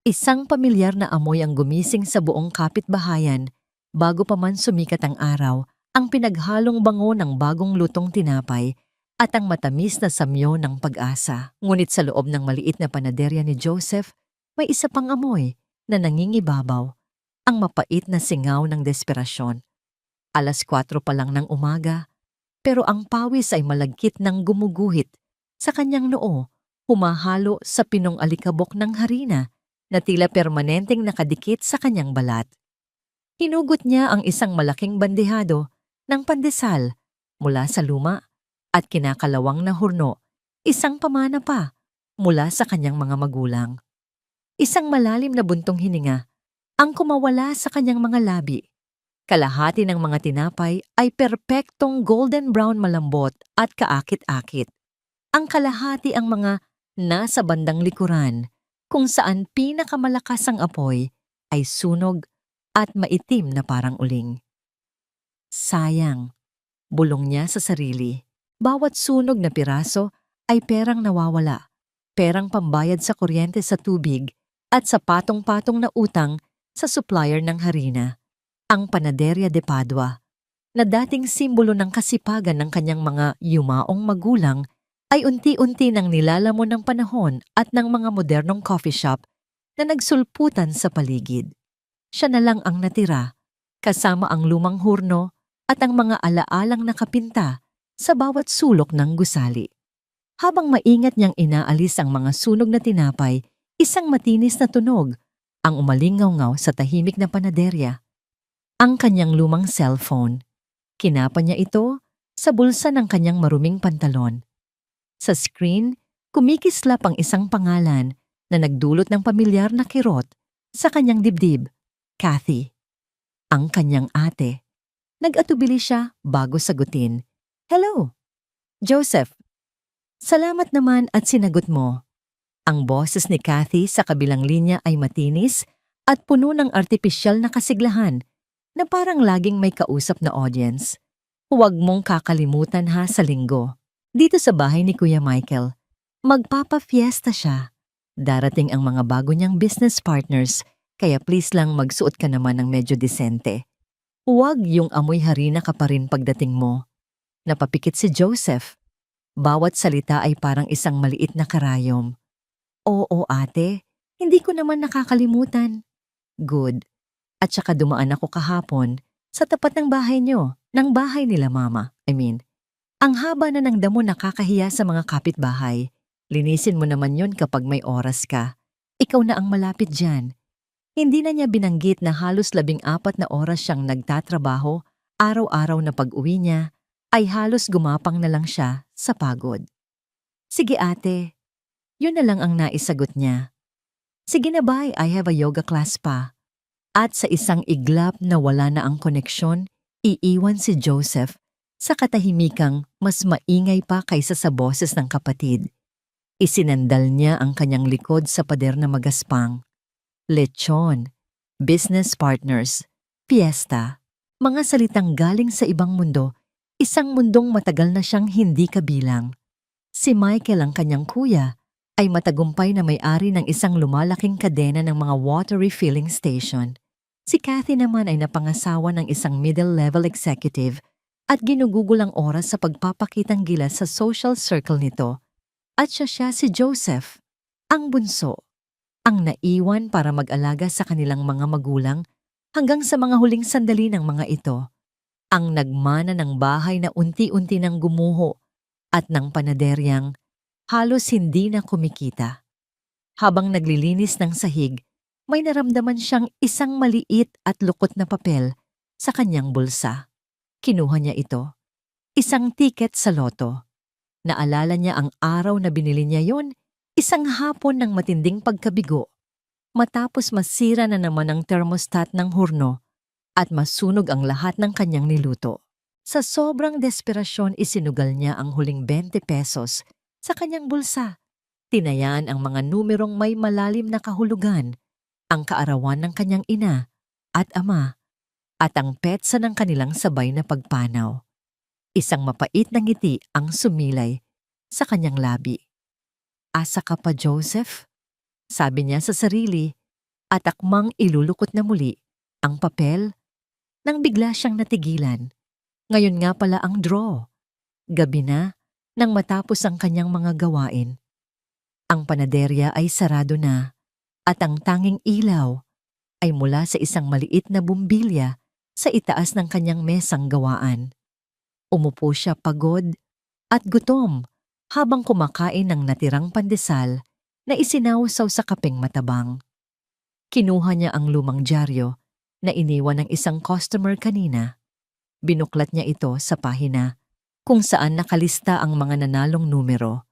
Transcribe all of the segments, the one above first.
Isang pamilyar na amoy ang gumising sa buong kapitbahayan bago pa man sumikat ang araw, ang pinaghalong bango ng bagong lutong tinapay at ang matamis na samyo ng pag-asa. Ngunit sa loob ng maliit na panaderya ni Joseph, may isa pang amoy na nangingibabaw, ang mapait na singaw ng desperasyon. 4:00 pa lang ng umaga, pero ang pawis ay malagkit ng gumuguhit sa kanyang noo, humahalo sa pinong alikabok ng harina na tila permanenteng nakadikit sa kanyang balat. Hinugot niya ang isang malaking bandehado ng pandesal mula sa luma at kinakalawang na hurno, isang pamana pa mula sa kanyang mga magulang. Isang malalim na buntong hininga ang kumawala sa kanyang mga labi. Kalahati ng mga tinapay ay perpektong golden brown malambot at kaakit-akit. Ang kalahati ang mga nasa bandang likuran, kung saan pinakamalakas ang apoy ay sunog at maitim na parang uling. Sayang, bulong niya sa sarili. Bawat sunog na piraso ay perang nawawala, perang pambayad sa kuryente sa tubig at sa patong-patong na utang sa supplier ng harina. Ang Panaderia de Padua, na dating simbolo ng kasipagan ng kanyang mga yumaong magulang, ay unti-unti nang nilalamon ng panahon at ng mga modernong coffee shop na nagsulputan sa paligid. Siya na lang ang natira, kasama ang lumang hurno at ang mga alaalang nakapinta sa bawat sulok ng gusali. Habang maingat niyang inaalis ang mga sunog na tinapay, isang matinis na tunog ang umalingaw-ngaw sa tahimik na panaderya. Ang kanyang lumang cellphone. Kinapa niya ito sa bulsa ng kanyang maruming pantalon. Sa screen, kumikislap ang isang pangalan na nagdulot ng pamilyar na kirot sa kanyang dibdib, Kathy. Ang kanyang ate. Nag-atubili siya bago sagutin. Hello, Joseph. Salamat naman at sinagot mo. Ang boses ni Kathy sa kabilang linya ay matinis at puno ng artipisyal na kasiglahan na parang laging may kausap na audience. Huwag mong kakalimutan ha sa linggo. Dito sa bahay ni Kuya Michael, magpapa-fiesta siya. Darating ang mga bago niyang business partners, kaya please lang magsuot ka naman ng medyo disente. Huwag yung amoy harina ka pa rin pagdating mo. Napapikit si Joseph. Bawat salita ay parang isang maliit na karayom. Oo ate, hindi ko naman nakakalimutan. Good. At saka dumaan ako kahapon sa tapat ng bahay niyo, ng bahay nila mama. Ang haba na ng damo nakakahiya sa mga kapitbahay. Linisin mo naman yon kapag may oras ka. Ikaw na ang malapit dyan. Hindi na niya binanggit na halos 14 na oras siyang nagtatrabaho, araw-araw na pag-uwi niya, ay halos gumapang na lang siya sa pagod. Sige ate, yun na lang ang naisagot niya. Sige na bye, I have a yoga class pa. At sa isang iglap na wala na ang koneksyon, iiwan si Joseph sa katahimikang mas maingay pa kaysa sa boses ng kapatid. Isinandal niya ang kanyang likod sa pader na magaspang. Lechon, business partners, fiesta, mga salitang galing sa ibang mundo, isang mundong matagal na siyang hindi kabilang. Si Michael, ang kanyang kuya, ay matagumpay na may-ari ng isang lumalaking kadena ng mga water refilling station. Si Kathy naman ay napangasawa ng isang middle-level executive at ginugugol ang oras sa pagpapakitang gilas sa social circle nito. At siya si Joseph, ang bunso, ang naiwan para mag-alaga sa kanilang mga magulang hanggang sa mga huling sandali ng mga ito. Ang nagmana ng bahay na unti-unti nang gumuho at ng panaderyang halos hindi na kumikita. Habang naglilinis ng sahig, may naramdaman siyang isang maliit at lukot na papel sa kanyang bulsa. Kinuha niya ito. Isang tiket sa loto. Naalala niya ang araw na binili niya yon, isang hapon ng matinding pagkabigo. Matapos masira na naman ang thermostat ng hurno at masunog ang lahat ng kanyang niluto. Sa sobrang desperasyon, isinugal niya ang huling 20 pesos sa kanyang bulsa. Tinayaan ang mga numerong may malalim na kahulugan, ang kaarawan ng kanyang ina at ama, at ang petsa ng kanilang sabay na pagpanaw. Isang mapait na ngiti ang sumilay sa kanyang labi. Asa ka pa, Joseph? Sabi niya sa sarili, at akmang ilulukot na muli ang papel nang bigla siyang natigilan. Ngayon nga pala ang draw. Gabi na nang matapos ang kanyang mga gawain. Ang panaderya ay sarado na at ang tanging ilaw ay mula sa isang maliit na bumbilya sa itaas ng kanyang mesang gawaan. Umupo siya pagod at gutom habang kumakain ng natirang pandesal na isinawsaw sa kapeng matabang. Kinuha niya ang lumang dyaryo na iniwan ng isang customer kanina. Binuklat niya ito sa pahina kung saan nakalista ang mga nanalong numero.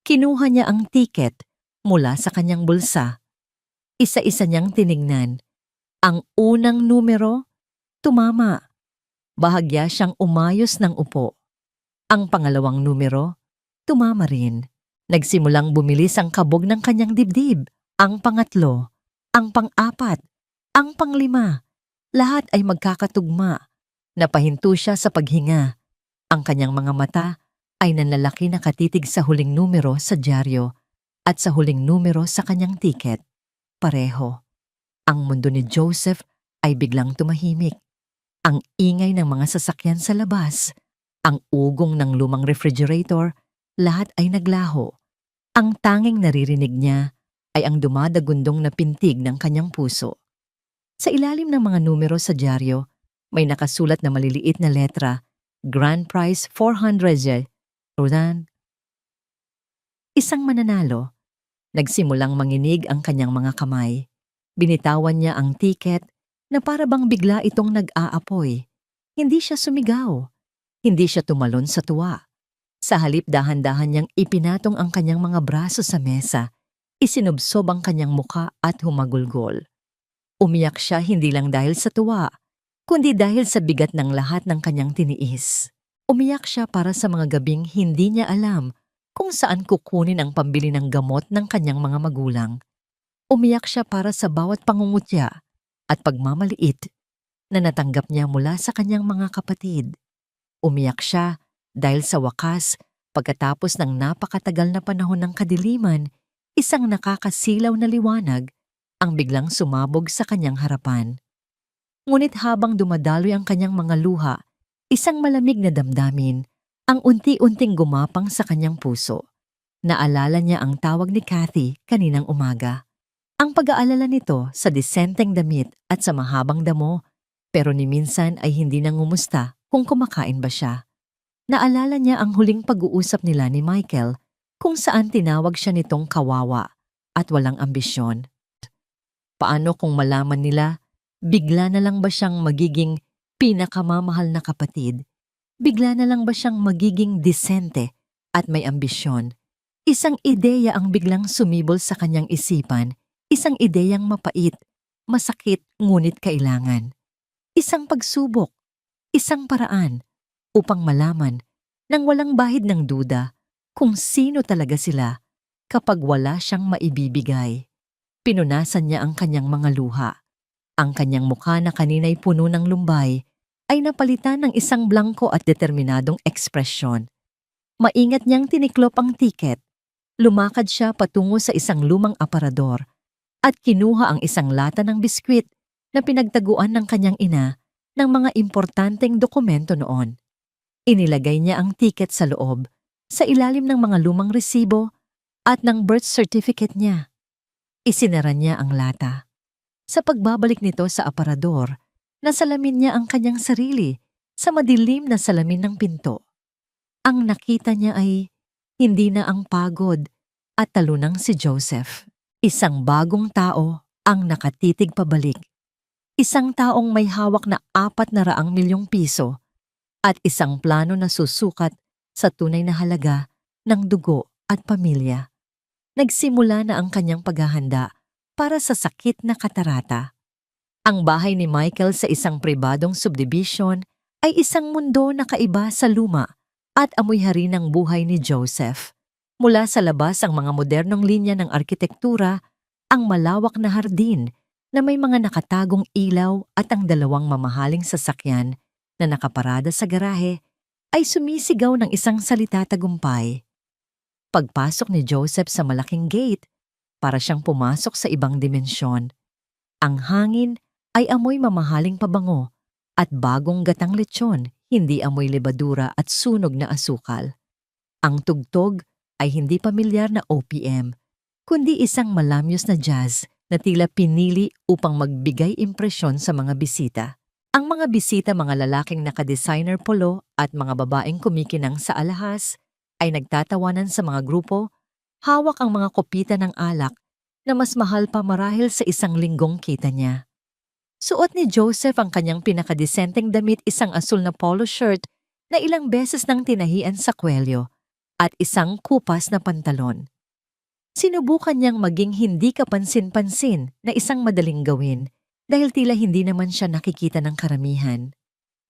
Kinuha niya ang tiket mula sa kanyang bulsa. Isa-isa niyang tiningnan. Ang unang numero, tumama. Bahagya siyang umayos ng upo. Ang pangalawang numero, tumama rin. Nagsimulang bumilis ang kabog ng kanyang dibdib. Ang pangatlo, ang pang-apat, ang panglima. Lahat ay magkakatugma. Napahinto siya sa paghinga. Ang kanyang mga mata ay nanlalaki na katitig sa huling numero sa dyaryo at sa huling numero sa kanyang tiket. Pareho. Ang mundo ni Joseph ay biglang tumahimik. Ang ingay ng mga sasakyan sa labas, ang ugong ng lumang refrigerator, lahat ay naglaho. Ang tanging naririnig niya ay ang dumadagundong na pintig ng kanyang puso. Sa ilalim ng mga numero sa dyaryo, may nakasulat na maliliit na letra, Grand Prize 400. Isang mananalo. Nagsimulang manginig ang kanyang mga kamay. Binitawan niya ang tiket na para bang bigla itong nag-aapoy. Hindi siya sumigaw. Hindi siya tumalon sa tuwa. Sa halip dahan-dahan niyang ipinatong ang kanyang mga braso sa mesa, isinubsob ang kanyang muka at humagulgol. Umiyak siya hindi lang dahil sa tuwa, kundi dahil sa bigat ng lahat ng kanyang tiniis. Umiyak siya para sa mga gabing hindi niya alam kung saan kukunin ang pambili ng gamot ng kanyang mga magulang. Umiyak siya para sa bawat pangungutya at pagmamaliit na natanggap niya mula sa kanyang mga kapatid. Umiyak siya dahil sa wakas, pagkatapos ng napakatagal na panahon ng kadiliman, isang nakakasilaw na liwanag ang biglang sumabog sa kanyang harapan. Ngunit habang dumadaloy ang kanyang mga luha, isang malamig na damdamin ang unti-unting gumapang sa kanyang puso. Naalala niya ang tawag ni Kathy kaninang umaga. Ang pag-aalala nito sa disenteng damit at sa mahabang damo, pero ni minsan ay hindi nangumusta kung kumakain ba siya. Naalala niya ang huling pag-uusap nila ni Michael kung saan tinawag siya nitong kawawa at walang ambisyon. Paano kung malaman nila, bigla na lang ba siyang magiging pinakamamahal na kapatid? Bigla na lang ba siyang magiging disente at may ambisyon? Isang ideya ang biglang sumibol sa kanyang isipan, isang ideyang mapait, masakit ngunit kailangan. Isang pagsubok, isang paraan upang malaman nang walang bahid ng duda kung sino talaga sila kapag wala siyang maibibigay. Pinunasan niya ang kanyang mga luha. Ang kanyang mukha na kanina'y puno ng lumbay ay napalitan ng isang blangko at determinadong ekspresyon. Maingat niyang tiniklop ang tiket. Lumakad siya patungo sa isang lumang aparador at kinuha ang isang lata ng biskwit na pinagtaguan ng kanyang ina ng mga importanteng dokumento noon. Inilagay niya ang tiket sa loob, sa ilalim ng mga lumang resibo at ng birth certificate niya. Isinara niya ang lata. Sa pagbabalik nito sa aparador, nasalamin niya ang kanyang sarili sa madilim na salamin ng pinto. Ang nakita niya ay hindi na ang pagod at talunang si Joseph. Isang bagong tao ang nakatitig pabalik. Isang taong may hawak na 400 milyong piso at isang plano na susukat sa tunay na halaga ng dugo at pamilya. Nagsimula na ang kanyang paghahanda para sa sakit na katarata. Ang bahay ni Michael sa isang pribadong subdivision ay isang mundo na kaiba sa luma at amoy-hari ng buhay ni Joseph. Mula sa labas ang mga modernong linya ng arkitektura, ang malawak na hardin na may mga nakatagong ilaw at ang dalawang mamahaling sasakyan na nakaparada sa garahe ay sumisigaw ng isang salita tagumpay. Pagpasok ni Joseph sa malaking gate, para siyang pumasok sa ibang dimensyon. Ang hangin ay amoy mamahaling pabango at bagong gatang lechon, hindi amoy lebadura at sunog na asukal. Ang tugtog ay hindi pamilyar na OPM, kundi isang malamyos na jazz na tila pinili upang magbigay impresyon sa mga bisita. Ang mga bisita, mga lalaking naka-designer polo at mga babaeng kumikinang sa alahas, ay nagtatawanan sa mga grupo, hawak ang mga kopita ng alak na mas mahal pa marahil sa isang linggong kita niya. Suot ni Joseph ang kanyang pinakadesenteng damit, isang asul na polo shirt na ilang beses nang tinahian sa kwelyo at isang kupas na pantalon. Sinubukan niyang maging hindi kapansin-pansin na isang madaling gawin dahil tila hindi naman siya nakikita ng karamihan.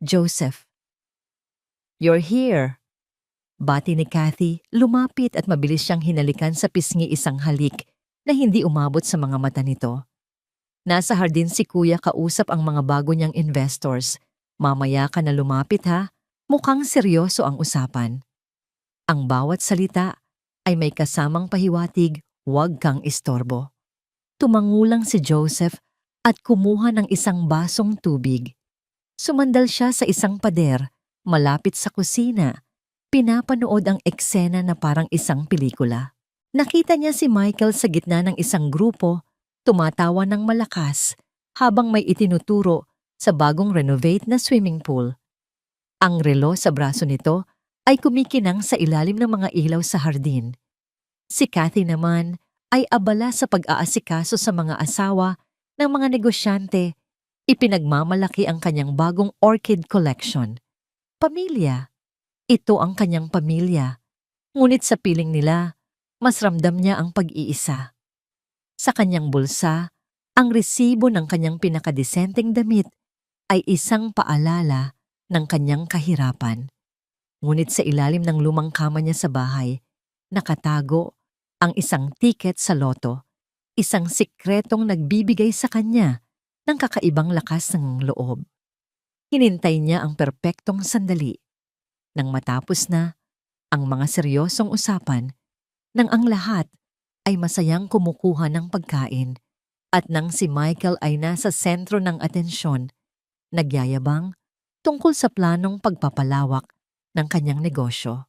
"Joseph, you're here." Bati ni Kathy, lumapit at mabilis siyang hinalikan sa pisngi, isang halik na hindi umabot sa mga mata nito. Nasa hardin si Kuya, kausap ang mga bago niyang investors. "Mamaya ka na lumapit ha." Mukhang seryoso ang usapan. Ang bawat salita ay may kasamang pahiwatig, "Huwag kang istorbo." Tumangulang si Joseph at kumuha ng isang basong tubig. Sumandal siya sa isang pader, malapit sa kusina. Pinapanood ang eksena na parang isang pelikula. Nakita niya si Michael sa gitna ng isang grupo, tumatawa ng malakas habang may itinuturo sa bagong renovate na swimming pool. Ang relo sa braso nito ay kumikinang sa ilalim ng mga ilaw sa hardin. Si Kathy naman ay abala sa pag-aasikaso sa mga asawa ng mga negosyante. Ipinagmamalaki ang kanyang bagong orchid collection. Pamilya. Ito ang kanyang pamilya. Ngunit sa piling nila, mas ramdam niya ang pag-iisa. Sa kanyang bulsa, ang resibo ng kanyang pinakadesenteng damit ay isang paalala ng kanyang kahirapan. Ngunit sa ilalim ng lumang kama niya sa bahay, nakatago ang isang tiket sa loto, isang sikretong nagbibigay sa kanya ng kakaibang lakas ng loob. Hinintay niya ang perpektong sandali. Nang matapos na ang mga seryosong usapan, nang ang lahat ay masayang kumukuha ng pagkain, at nang si Michael ay nasa sentro ng atensyon, nagyayabang tungkol sa planong pagpapalawak ng kanyang negosyo.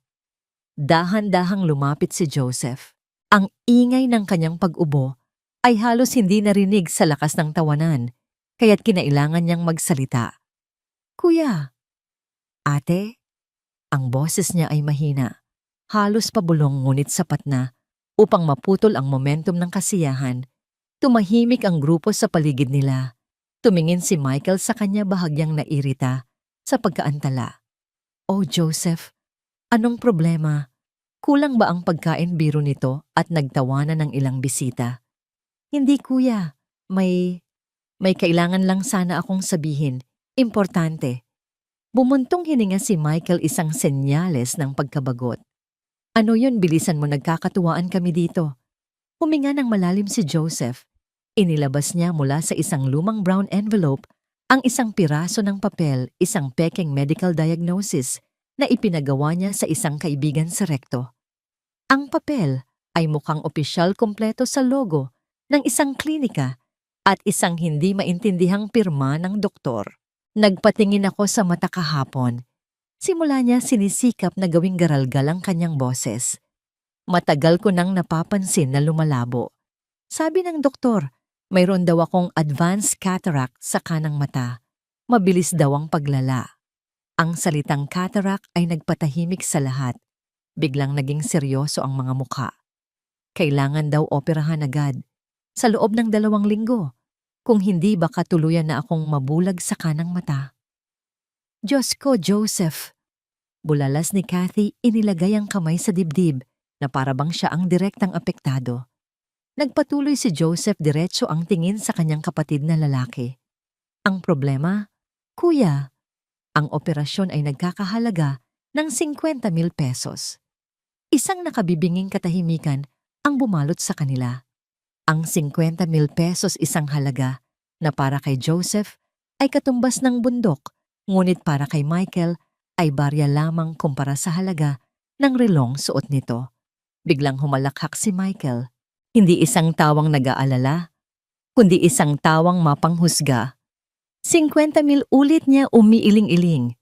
Dahan-dahang lumapit si Joseph. Ang ingay ng kanyang pag-ubo ay halos hindi narinig sa lakas ng tawanan, kaya't kinailangan niyang magsalita. "Kuya." "Ate?" Ang boses niya ay mahina, halos pabulong, ngunit sapat na upang maputol ang momentum ng kasiyahan. Tumahimik ang grupo sa paligid nila. Tumingin si Michael sa kanya, bahagyang nairita sa pagkaantala. "Oh Joseph, anong problema? Kulang ba ang pagkain?" biro nito at nagtawanan ng ilang bisita. "Hindi kuya, may kailangan lang sana akong sabihin. Importante." Bumuntong hininga si Michael, isang senyales ng pagkabagot. "Ano yun? Bilisan mo, nagkakatuwaan kami dito." Huminga ng malalim si Joseph. Inilabas niya mula sa isang lumang brown envelope ang isang piraso ng papel, isang pekeng medical diagnosis na ipinagawa niya sa isang kaibigan sa rekto. Ang papel ay mukhang opisyal, kompleto sa logo ng isang klinika at isang hindi maintindihang pirma ng doktor. Nagpatingin ako sa mata kahapon. Simula niya sinisikap na gawing garalgal ang kanyang boses. "Matagal ko nang napapansin na lumalabo. Sabi ng doktor, mayroon daw akong advanced cataract sa kanang mata. Mabilis daw ang paglala." Ang salitang cataract ay nagpatahimik sa lahat. Biglang naging seryoso ang mga mukha. Kailangan daw operahan agad, sa loob ng 2 linggo. Kung hindi, baka tuluyan na akong mabulag sa kanang mata. "Diyos ko, Joseph." Bulalas ni Kathy, inilagay ang kamay sa dibdib na parabang siya ang direktang apektado. Nagpatuloy si Joseph, diretso ang tingin sa kanyang kapatid na lalaki. "Ang problema? Kuya, ang operasyon ay nagkakahalaga ng 50,000 pesos. Isang nakabibinging katahimikan ang bumalot sa kanila. Ang 50,000 pesos, isang halaga na para kay Joseph ay katumbas ng bundok, ngunit para kay Michael ay barya lamang kumpara sa halaga ng relong suot nito. Biglang humalakhak si Michael. Hindi isang tawang nag-aalala, kundi isang tawang mapanghusga. 50,000 ulit niya umiiling-iling.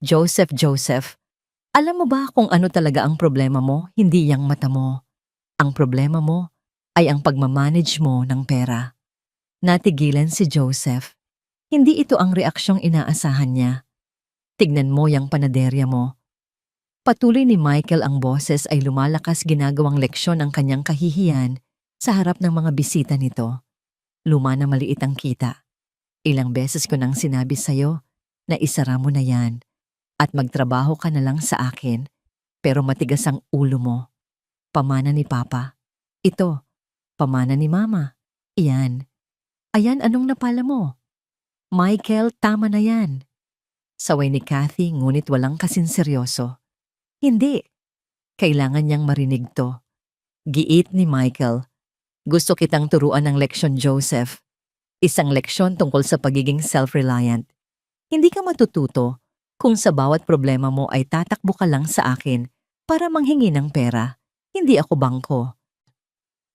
Joseph, Joseph, alam mo ba kung ano talaga ang problema mo? Hindi yang mata mo. Ang problema mo ay ang pagmamanage mo ng pera. Natigilan si Joseph. Hindi ito ang reaksyong inaasahan niya. Tignan mo yang panaderya mo. Patuloy ni Michael, ang boses ay lumalakas, ginagawang leksyon ang kanyang kahihiyan sa harap ng mga bisita nito. Luma na maliit ang kita. Ilang beses ko nang sinabi sa'yo na isara mo na yan at magtrabaho ka na lang sa akin, pero matigas ang ulo mo. Pamana ni Papa. Ito, pamana ni Mama. Iyan. Ayan, anong napala mo? Michael, tama na yan. Saway ni Kathy, ngunit walang kasinseryoso. Hindi. Kailangan niyang marinig to. Giit ni Michael. Gusto kitang turuan ng leksyon, Joseph. Isang leksyon tungkol sa pagiging self-reliant. Hindi ka matututo kung sa bawat problema mo ay tatakbo ka lang sa akin para manghingi ng pera. Hindi ako bangko.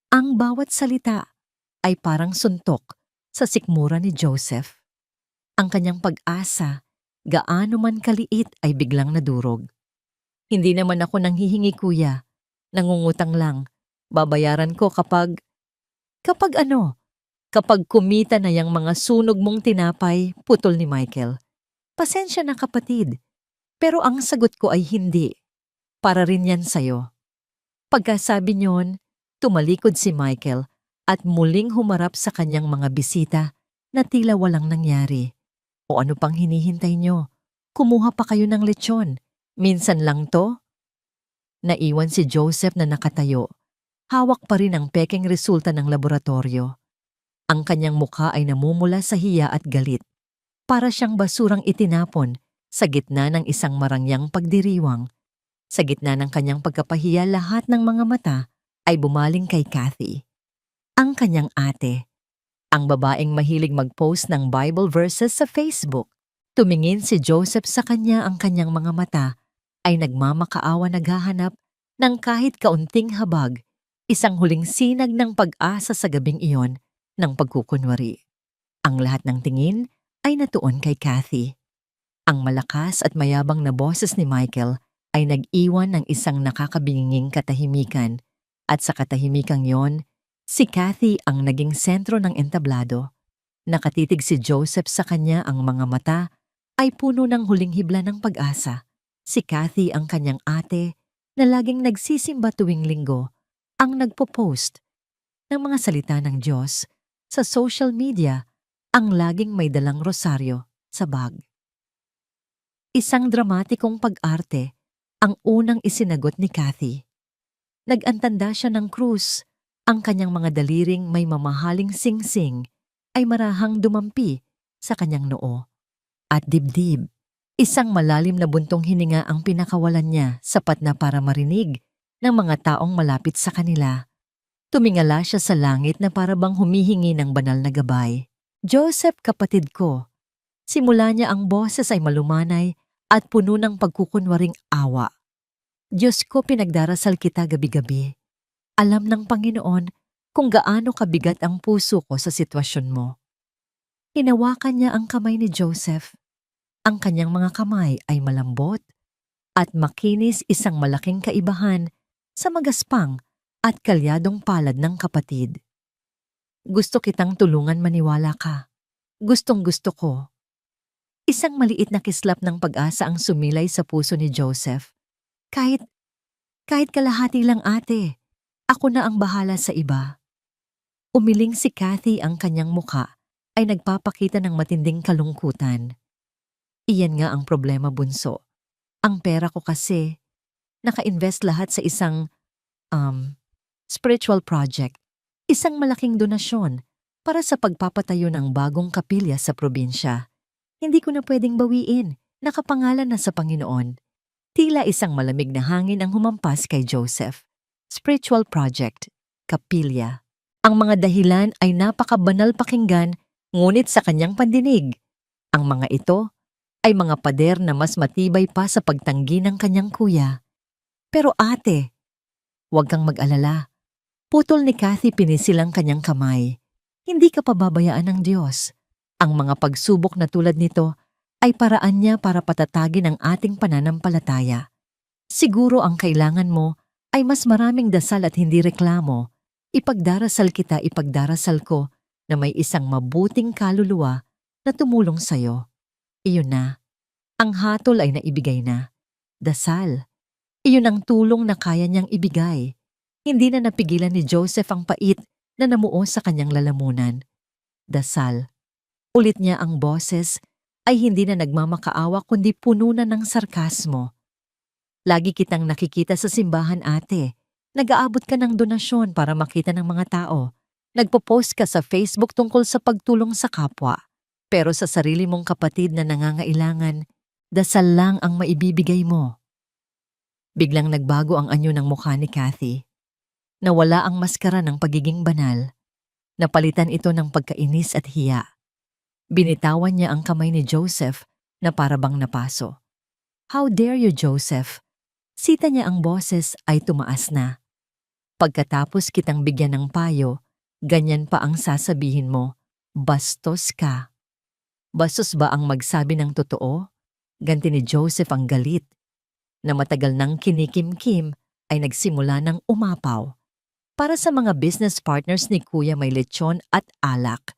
Ang bawat salita ay parang suntok sa sikmura ni Joseph. Ang kanyang pag-asa, gaano man kaliit, ay biglang nadurog. Hindi naman ako nanghihingi, kuya. Nangungutang lang. Babayaran ko kapag ano? Kapag kumita na yang mga sunog mong tinapay, putol ni Michael. Pasensya na, kapatid. Pero ang sagot ko ay hindi. Para rin yan sa'yo. Pagkasabi niyon, tumalikod si Michael at muling humarap sa kanyang mga bisita na tila walang nangyari. O ano pang hinihintay nyo? Kumuha pa kayo ng lechon. Minsan lang to? Naiwan si Joseph na nakatayo. Hawak pa rin ang pekeng resulta ng laboratorio. Ang kanyang mukha ay namumula sa hiya at galit. Para siyang basurang itinapon sa gitna ng isang marangyang pagdiriwang. Sa gitna ng kanyang pagkapahiya, lahat ng mga mata ay bumaling kay Kathy. Ang kanyang ate. Ang babaeng mahilig mag-post ng Bible verses sa Facebook. Tumingin si Joseph sa kanya, ang kanyang mga mata ay nagmamakaawa, naghahanap ng kahit kaunting habag, isang huling sinag ng pag-asa sa gabing iyon ng pagkukunwari. Ang lahat ng tingin ay natuon kay Kathy. Ang malakas at mayabang na boses ni Michael ay nag-iwan ng isang nakakabinging katahimikan, at sa katahimikang yon, si Kathy ang naging sentro ng entablado. Nakatitig si Joseph sa kanya, ang mga mata ay puno ng huling hibla ng pag-asa. Si Kathy, ang kanyang ate, na laging nagsisimba tuwing linggo, ang nagpo-post ng mga salita ng Diyos sa social media, ang laging may dalang rosaryo sa bag. Isang dramatikong pag-arte ang unang isinagot ni Kathy. Nag-antanda siya ng krus, ang kanyang mga daliring may mamahaling singsing ay marahang dumampi sa kanyang noo. At dibdib, isang malalim na buntong hininga ang pinakawalan niya, sapat na para marinig ng mga taong malapit sa kanila. Tumingala siya sa langit na para bang humihingi ng banal na gabay. Joseph, kapatid ko. Simula niya, ang boses ay malumanay at puno ng pagkukunwaring awa. Diyos ko, pinagdarasal kita gabi-gabi. Alam ng Panginoon kung gaano kabigat ang puso ko sa sitwasyon mo. Hinawakan niya ang kamay ni Joseph. Ang kanyang mga kamay ay malambot at makinis, isang malaking kaibahan sa magaspang at kalyadong palad ng kapatid. Gusto kitang tulungan, maniwala ka. Gustong-gusto ko. Isang maliit na kislap ng pag-asa ang sumilay sa puso ni Joseph. Kahit kalahati lang, ate. Ako na ang bahala sa iba. Umiling si Kathy, ang kanyang muka ay nagpapakita ng matinding kalungkutan. Iyan nga ang problema, bunso. Ang pera ko kasi, naka-invest lahat sa isang spiritual project. Isang malaking donasyon para sa pagpapatayo ng bagong kapilya sa probinsya. Hindi ko na pwedeng bawiin, nakapangalan na sa Panginoon. Tila isang malamig na hangin ang humampas kay Joseph. Spiritual project, kapilya. Ang mga dahilan ay napakabanal pakinggan, ngunit sa kanyang pandinig, ang mga ito ay mga pader na mas matibay pa sa pagtanggi ng kanyang kuya. Pero ate, huwag kang mag-alala. Putol ni Kathy, pinisil ang kanyang kamay. Hindi ka pababayaan ng Diyos. Ang mga pagsubok na tulad nito ay paraan niya para patatagin ang ating pananampalataya. Siguro ang kailangan mo ay mas maraming dasal at hindi reklamo. Ipagdarasal kita, ipagdarasal ko na may isang mabuting kaluluwa na tumulong sa'yo. Iyon na. Ang hatol ay naibigay na. Dasal. Iyon ang tulong na kaya niyang ibigay. Hindi na napigilan ni Joseph ang pait na namuo sa kanyang lalamunan. Dasal. Ulit niya ang boses ay hindi na nagmamakaawa kundi puno na ng sarkasmo. Lagi kitang nakikita sa simbahan, ate. Nag-aabot ka ng donasyon para makita ng mga tao. Nagpo-post ka sa Facebook tungkol sa pagtulong sa kapwa. Pero sa sarili mong kapatid na nangangailangan, dasal lang ang maibibigay mo. Biglang nagbago ang anyo ng mukha ni Kathy. Nawala ang maskara ng pagiging banal. Napalitan ito ng pagkainis at hiya. Binitawan niya ang kamay ni Joseph na parabang napaso. How dare you, Joseph? Sita niya ang boses ay tumaas na. Pagkatapos kitang bigyan ng payo, ganyan pa ang sasabihin mo, bastos ka. Bastos ba ang magsabi ng totoo? Ganti ni Joseph ang galit. Na matagal nang kinikim-kim ay nagsimula ng umapaw. Para sa mga business partners ni Kuya may lechon at alak.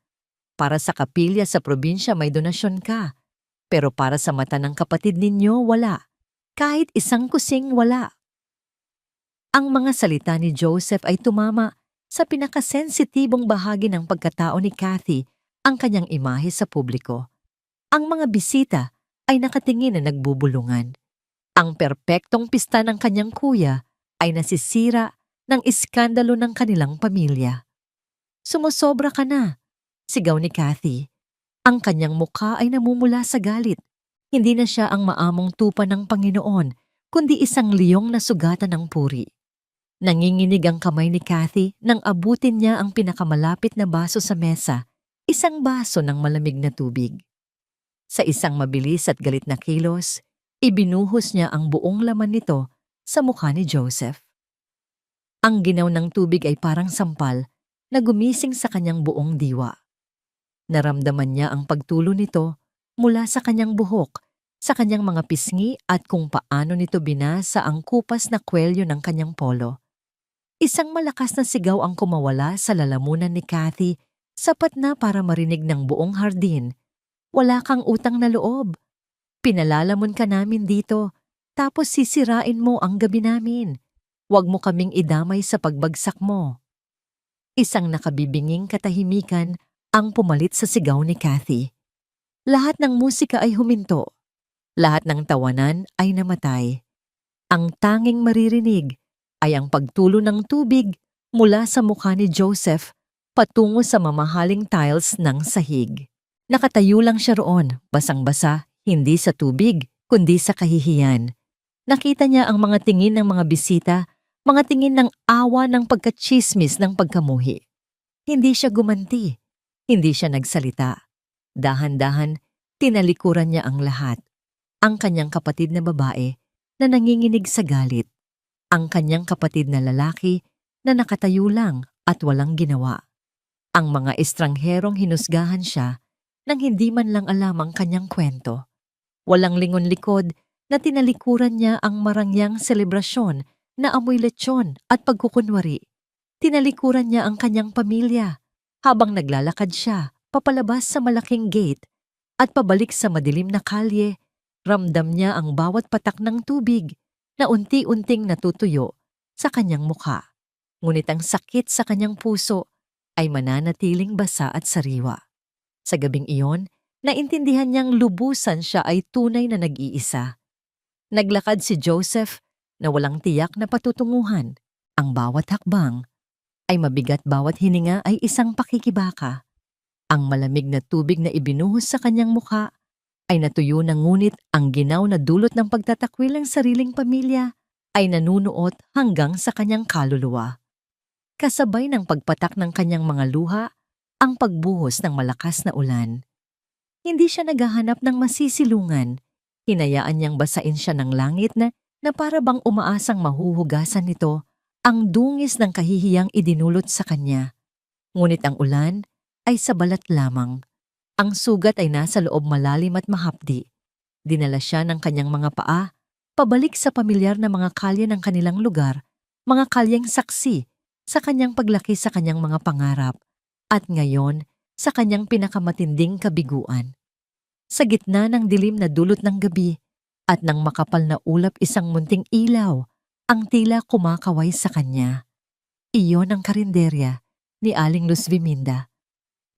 Para sa kapilya sa probinsya may donasyon ka. Pero para sa mata ng kapatid ninyo, wala. Kahit isang kusing wala. Ang mga salita ni Joseph ay tumama sa pinakasensitibong bahagi ng pagkatao ni Kathy, ang kanyang imahe sa publiko. Ang mga bisita ay nakatingin na nagbubulungan. Ang perpektong pista ng kanyang kuya ay nasisira ng iskandalo ng kanilang pamilya. Sumusobra ka na, sigaw ni Kathy. Ang kanyang mukha ay namumula sa galit. Hindi na siya ang maamong tupa ng Panginoon, kundi isang liyong na sugatan ng puri. Nanginginig ang kamay ni Kathy nang abutin niya ang pinakamalapit na baso sa mesa, isang baso ng malamig na tubig. Sa isang mabilis at galit na kilos, ibinuhos niya ang buong laman nito sa mukha ni Joseph. Ang ginaw ng tubig ay parang sampal na gumising sa kanyang buong diwa. Naramdaman niya ang pagtulo nito mula sa kanyang buhok, sa kanyang mga pisngi at kung paano nito binasa ang kupas na kwelyo ng kanyang polo. Isang malakas na sigaw ang kumawala sa lalamunan ni Kathy, sapat na para marinig ng buong hardin. Wala kang utang na loob. Pinalalamon ka namin dito, tapos sisirain mo ang gabi namin. Huwag mo kaming idamay sa pagbagsak mo. Isang nakabibinging katahimikan ang pumalit sa sigaw ni Kathy. Lahat ng musika ay huminto. Lahat ng tawanan ay namatay. Ang tanging maririnig ay ang pagtulo ng tubig mula sa mukha ni Joseph patungo sa mamahaling tiles ng sahig. Nakatayo lang siya roon, basang-basa, hindi sa tubig, kundi sa kahihiyan. Nakita niya ang mga tingin ng mga bisita, mga tingin ng awa ng pagkatsismis ng pagkamuhi. Hindi siya gumanti, hindi siya nagsalita. Dahan-dahan, tinalikuran niya ang lahat. Ang kanyang kapatid na babae na nanginginig sa galit. Ang kanyang kapatid na lalaki na nakatayo lang at walang ginawa. Ang mga estrangherong hinusgahan siya nang hindi man lang alam ang kanyang kwento. Walang lingon-likod na tinalikuran niya ang marangyang selebrasyon na amoy lechon at pagkukunwari. Tinalikuran niya ang kanyang pamilya habang naglalakad siya papalabas sa malaking gate at pabalik sa madilim na kalye. Ramdam niya ang bawat patak ng tubig na unti-unting natutuyo sa kanyang mukha. Ngunit ang sakit sa kanyang puso ay mananatiling basa at sariwa. Sa gabing iyon, naintindihan niyang lubusan siya ay tunay na nag-iisa. Naglakad si Joseph na walang tiyak na patutunguhan. Ang bawat hakbang ay mabigat, bawat hininga ay isang pakikibaka. Ang malamig na tubig na ibinuhos sa kanyang mukha ay natuyo na, ngunit ang ginaw na dulot ng pagtatakwil ng sariling pamilya ay nanunuot hanggang sa kanyang kaluluwa. Kasabay ng pagpatak ng kanyang mga luha, ang pagbuhos ng malakas na ulan. Hindi siya naghahanap ng masisilungan. Hinayaan niyang basain siya ng langit na para bang umaasang mahuhugasan nito ang dungis ng kahihiyang idinulot sa kanya. Ngunit ang ulan ay sa balat lamang. Ang sugat ay nasa loob malalim at mahapdi. Dinala siya ng kanyang mga paa, pabalik sa pamilyar na mga kalye ng kanilang lugar, mga kalyeng saksi sa kanyang paglaki sa kanyang mga pangarap, at ngayon sa kanyang pinakamatinding kabiguan. Sa gitna ng dilim na dulot ng gabi at ng makapal na ulap isang munting ilaw ang tila kumakaway sa kanya. Iyon ang karinderya ni Aling Luz Viminda.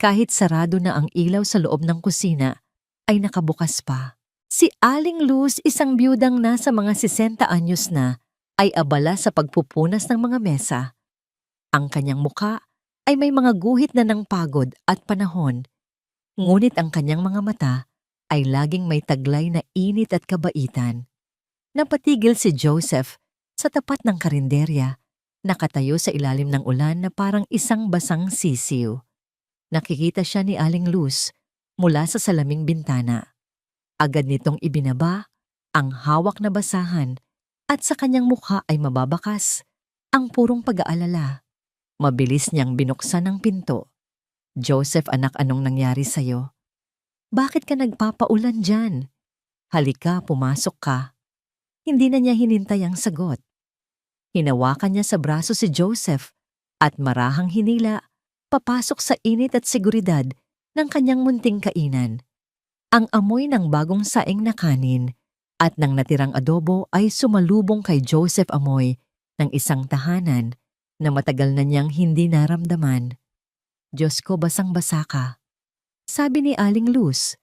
Kahit sarado na ang ilaw sa loob ng kusina, ay nakabukas pa. Si Aling Luz, isang biyudang nasa mga 60 anyos na, ay abala sa pagpupunas ng mga mesa. Ang kanyang muka ay may mga guhit na ng pagod at panahon, ngunit ang kanyang mga mata ay laging may taglay na init at kabaitan. Napatigil si Joseph sa tapat ng karinderya, nakatayo sa ilalim ng ulan na parang isang basang sisiw. Nakikita siya ni Aling Luz mula sa salaming bintana. Agad nitong ibinaba ang hawak na basahan at sa kanyang mukha ay mababakas ang purong pag-aalala. Mabilis niyang binuksan ang pinto. "Joseph, anak, anong nangyari sa'yo? Bakit ka nagpapaulan dyan? Halika, pumasok ka." Hindi na niya hinintay ang sagot. Hinawakan niya sa braso si Joseph at marahang hinila papasok sa init at seguridad ng kanyang munting kainan. Ang amoy ng bagong saing na kanin at ng natirang adobo ay sumalubong kay Joseph, amoy ng isang tahanan na matagal na niyang hindi naramdaman. "Diyos ko, basang-basa ka," sabi ni Aling Luz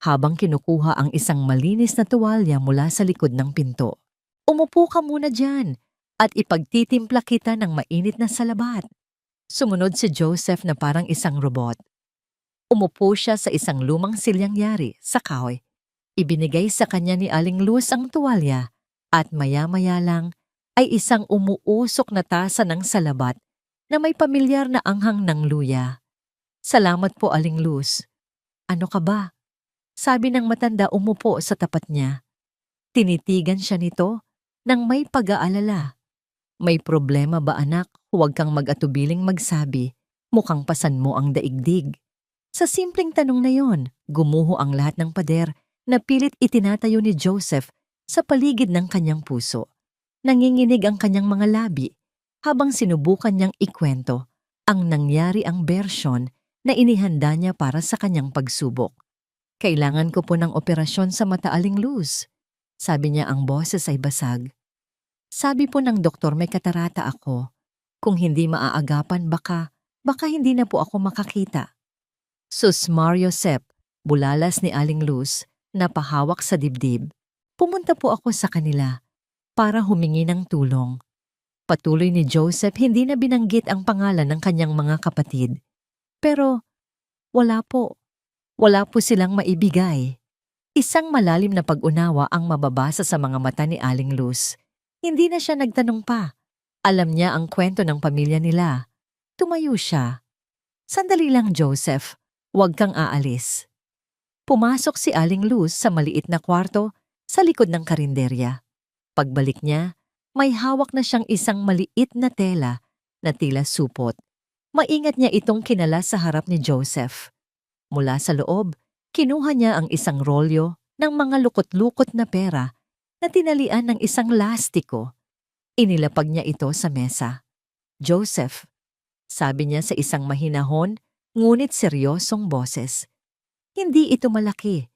habang kinukuha ang isang malinis na tuwalya mula sa likod ng pinto. "Umupo ka muna dyan at ipagtitimpla kita ng mainit na salabat." Sumunod si Joseph na parang isang robot. Umupo siya sa isang lumang silyang yari sa kahoy. Ibinigay sa kanya ni Aling Luz ang tuwalya at maya-maya lang ay isang umuusok na tasa ng salabat na may pamilyar na anghang ng luya. "Salamat po, Aling Luz." "Ano ka ba?" sabi ng matanda umupo sa tapat niya. Tinitigan siya nito nang may pag-aalala. "May problema ba, anak? Huwag kang mag-atubiling magsabi. Mukhang pasan mo ang daigdig." Sa simpleng tanong na yon, gumuho ang lahat ng pader na pilit itinatayo ni Joseph sa paligid ng kanyang puso. Nanginginig ang kanyang mga labi habang sinubukan niyang ikwento ang nangyari, ang bersyon na inihanda niya para sa kanyang pagsubok. "Kailangan ko po ng operasyon sa mata, Aling Luz," sabi niya, ang boses ay basag. "Sabi po ng doktor may katarata ako. Kung hindi maaagapan baka hindi na po ako makakita." "Sus Mario Sep," bulalas ni Aling Luz na pahawak sa dibdib. "Pumunta po ako sa kanila para humingi ng tulong." Patuloy ni Joseph, hindi na binanggit ang pangalan ng kanyang mga kapatid. Pero wala po silang maibigay. Isang malalim na pag-unawa ang mababasa sa mga mata ni Aling Luz. Hindi na siya nagtanong pa. Alam niya ang kwento ng pamilya nila. Tumayo siya. "Sandali lang, Joseph. Huwag kang aalis." Pumasok si Aling Luz sa maliit na kwarto sa likod ng karinderya. Pagbalik niya, may hawak na siyang isang maliit na tela na tila supot. Maingat niya itong kinala sa harap ni Joseph. Mula sa loob, kinuha niya ang isang rolyo ng mga lukot-lukot na pera na tinalian ng isang lastiko. Inilapag niya ito sa mesa. "Joseph," sabi niya sa isang mahinahon ngunit seryosong boses, "hindi ito malaki,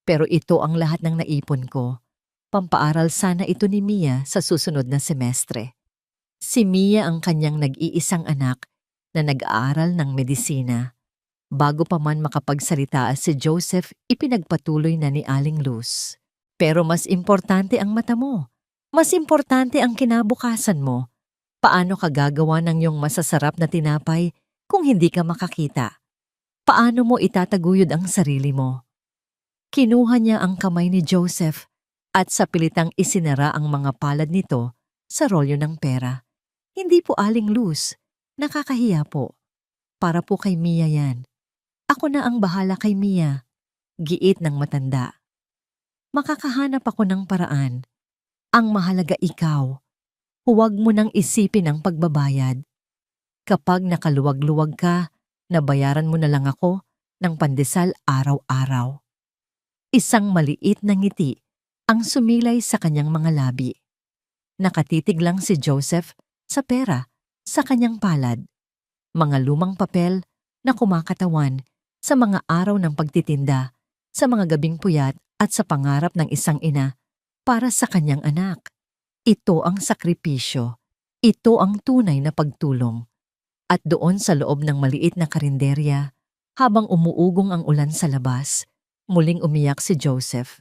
pero ito ang lahat ng naipon ko. Pampaaral sana ito ni Mia sa susunod na semestre." Si Mia ang kanyang nag-iisang anak na nag-aaral ng medisina. Bago pa man makapagsalita si Joseph, ipinagpatuloy na ni Aling Luz. "Pero mas importante ang mata mo. Mas importante ang kinabukasan mo. Paano ka gagawa ng iyong masasarap na tinapay kung hindi ka makakita? Paano mo itataguyod ang sarili mo?" Kinuha niya ang kamay ni Joseph at sa pilitang isinara ang mga palad nito sa rolyo ng pera. "Hindi po, Aling Luz. Nakakahiya po. Para po kay Mia yan. Ako na ang bahala kay Mia," giit ng matanda. "Makakahanap ako ng paraan. Ang mahalaga ikaw. Huwag mo nang isipin ang pagbabayad. Kapag nakaluwag-luwag ka, Nabayaran mo na lang ako ng pandesal araw-araw. Isang maliit na ngiti ang sumilay sa kanyang mga labi. Nakatitig lang si Joseph sa pera sa kanyang palad. Mga lumang papel na kumakatawan sa mga araw ng pagtitinda, sa mga gabing puyat at sa pangarap ng isang ina para sa kanyang anak. Ito ang sakripisyo. Ito ang tunay na pagtulong. At doon sa loob ng maliit na karinderya, habang umuugong ang ulan sa labas, muling umiyak si Joseph.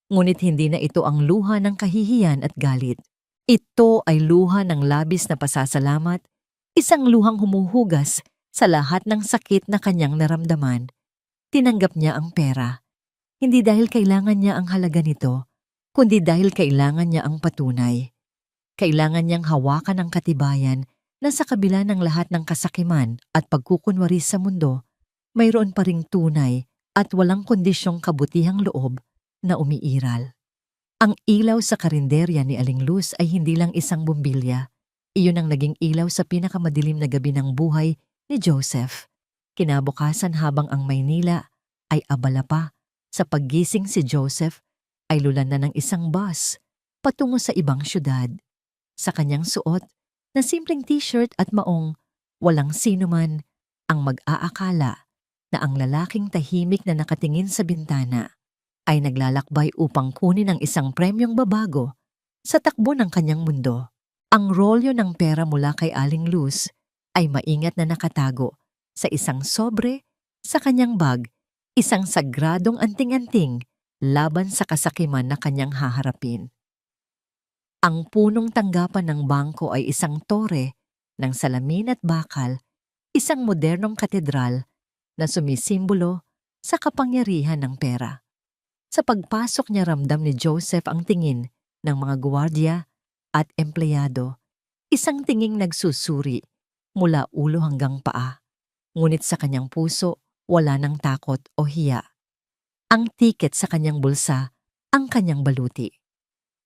Ngunit hindi na ito ang luha ng kahihiyan at galit. Ito ay luha ng labis na pasasalamat, isang luhang humuhugas sa lahat ng sakit na kanyang naramdaman. Tinanggap niya ang pera. Hindi dahil kailangan niya ang halaga nito, kundi dahil kailangan niya ang patunay. Kailangan niyang hawakan ang katibayan na sa kabila ng lahat ng kasakiman at pagkukunwari sa mundo, mayroon pa ring tunay at walang kondisyong kabutihang loob na umiiral. Ang ilaw sa karinderya ni Aling Luz ay hindi lang isang bumbilya. Iyon ang naging ilaw sa pinakamadilim na gabi ng buhay ni Joseph. Kinabukasan habang ang Maynila ay abala pa, sa paggising si Joseph ay lulan na ng isang bus patungo sa ibang syudad. Sa kanyang suot na simpleng t-shirt at maong, walang sino man ang mag-aakala na ang lalaking tahimik na nakatingin sa bintana ay naglalakbay upang kunin ang isang premyong babago sa takbo ng kanyang mundo. Ang rolyo ng pera mula kay Aling Luz ay maingat na nakatago sa isang sobre sa kanyang bag, isang sagradong anting-anting laban sa kasakiman na kanyang haharapin. Ang punong tanggapan ng bangko ay isang tore ng salamin at bakal, isang modernong katedral na sumisimbolo sa kapangyarihan ng pera. Sa pagpasok niya ramdam ni Joseph ang tingin ng mga gwardiya at empleyado, isang tinging nagsusuri mula ulo hanggang paa. Ngunit sa kanyang puso, wala ng takot o hiya. Ang tiket sa kanyang bulsa, ang kanyang baluti.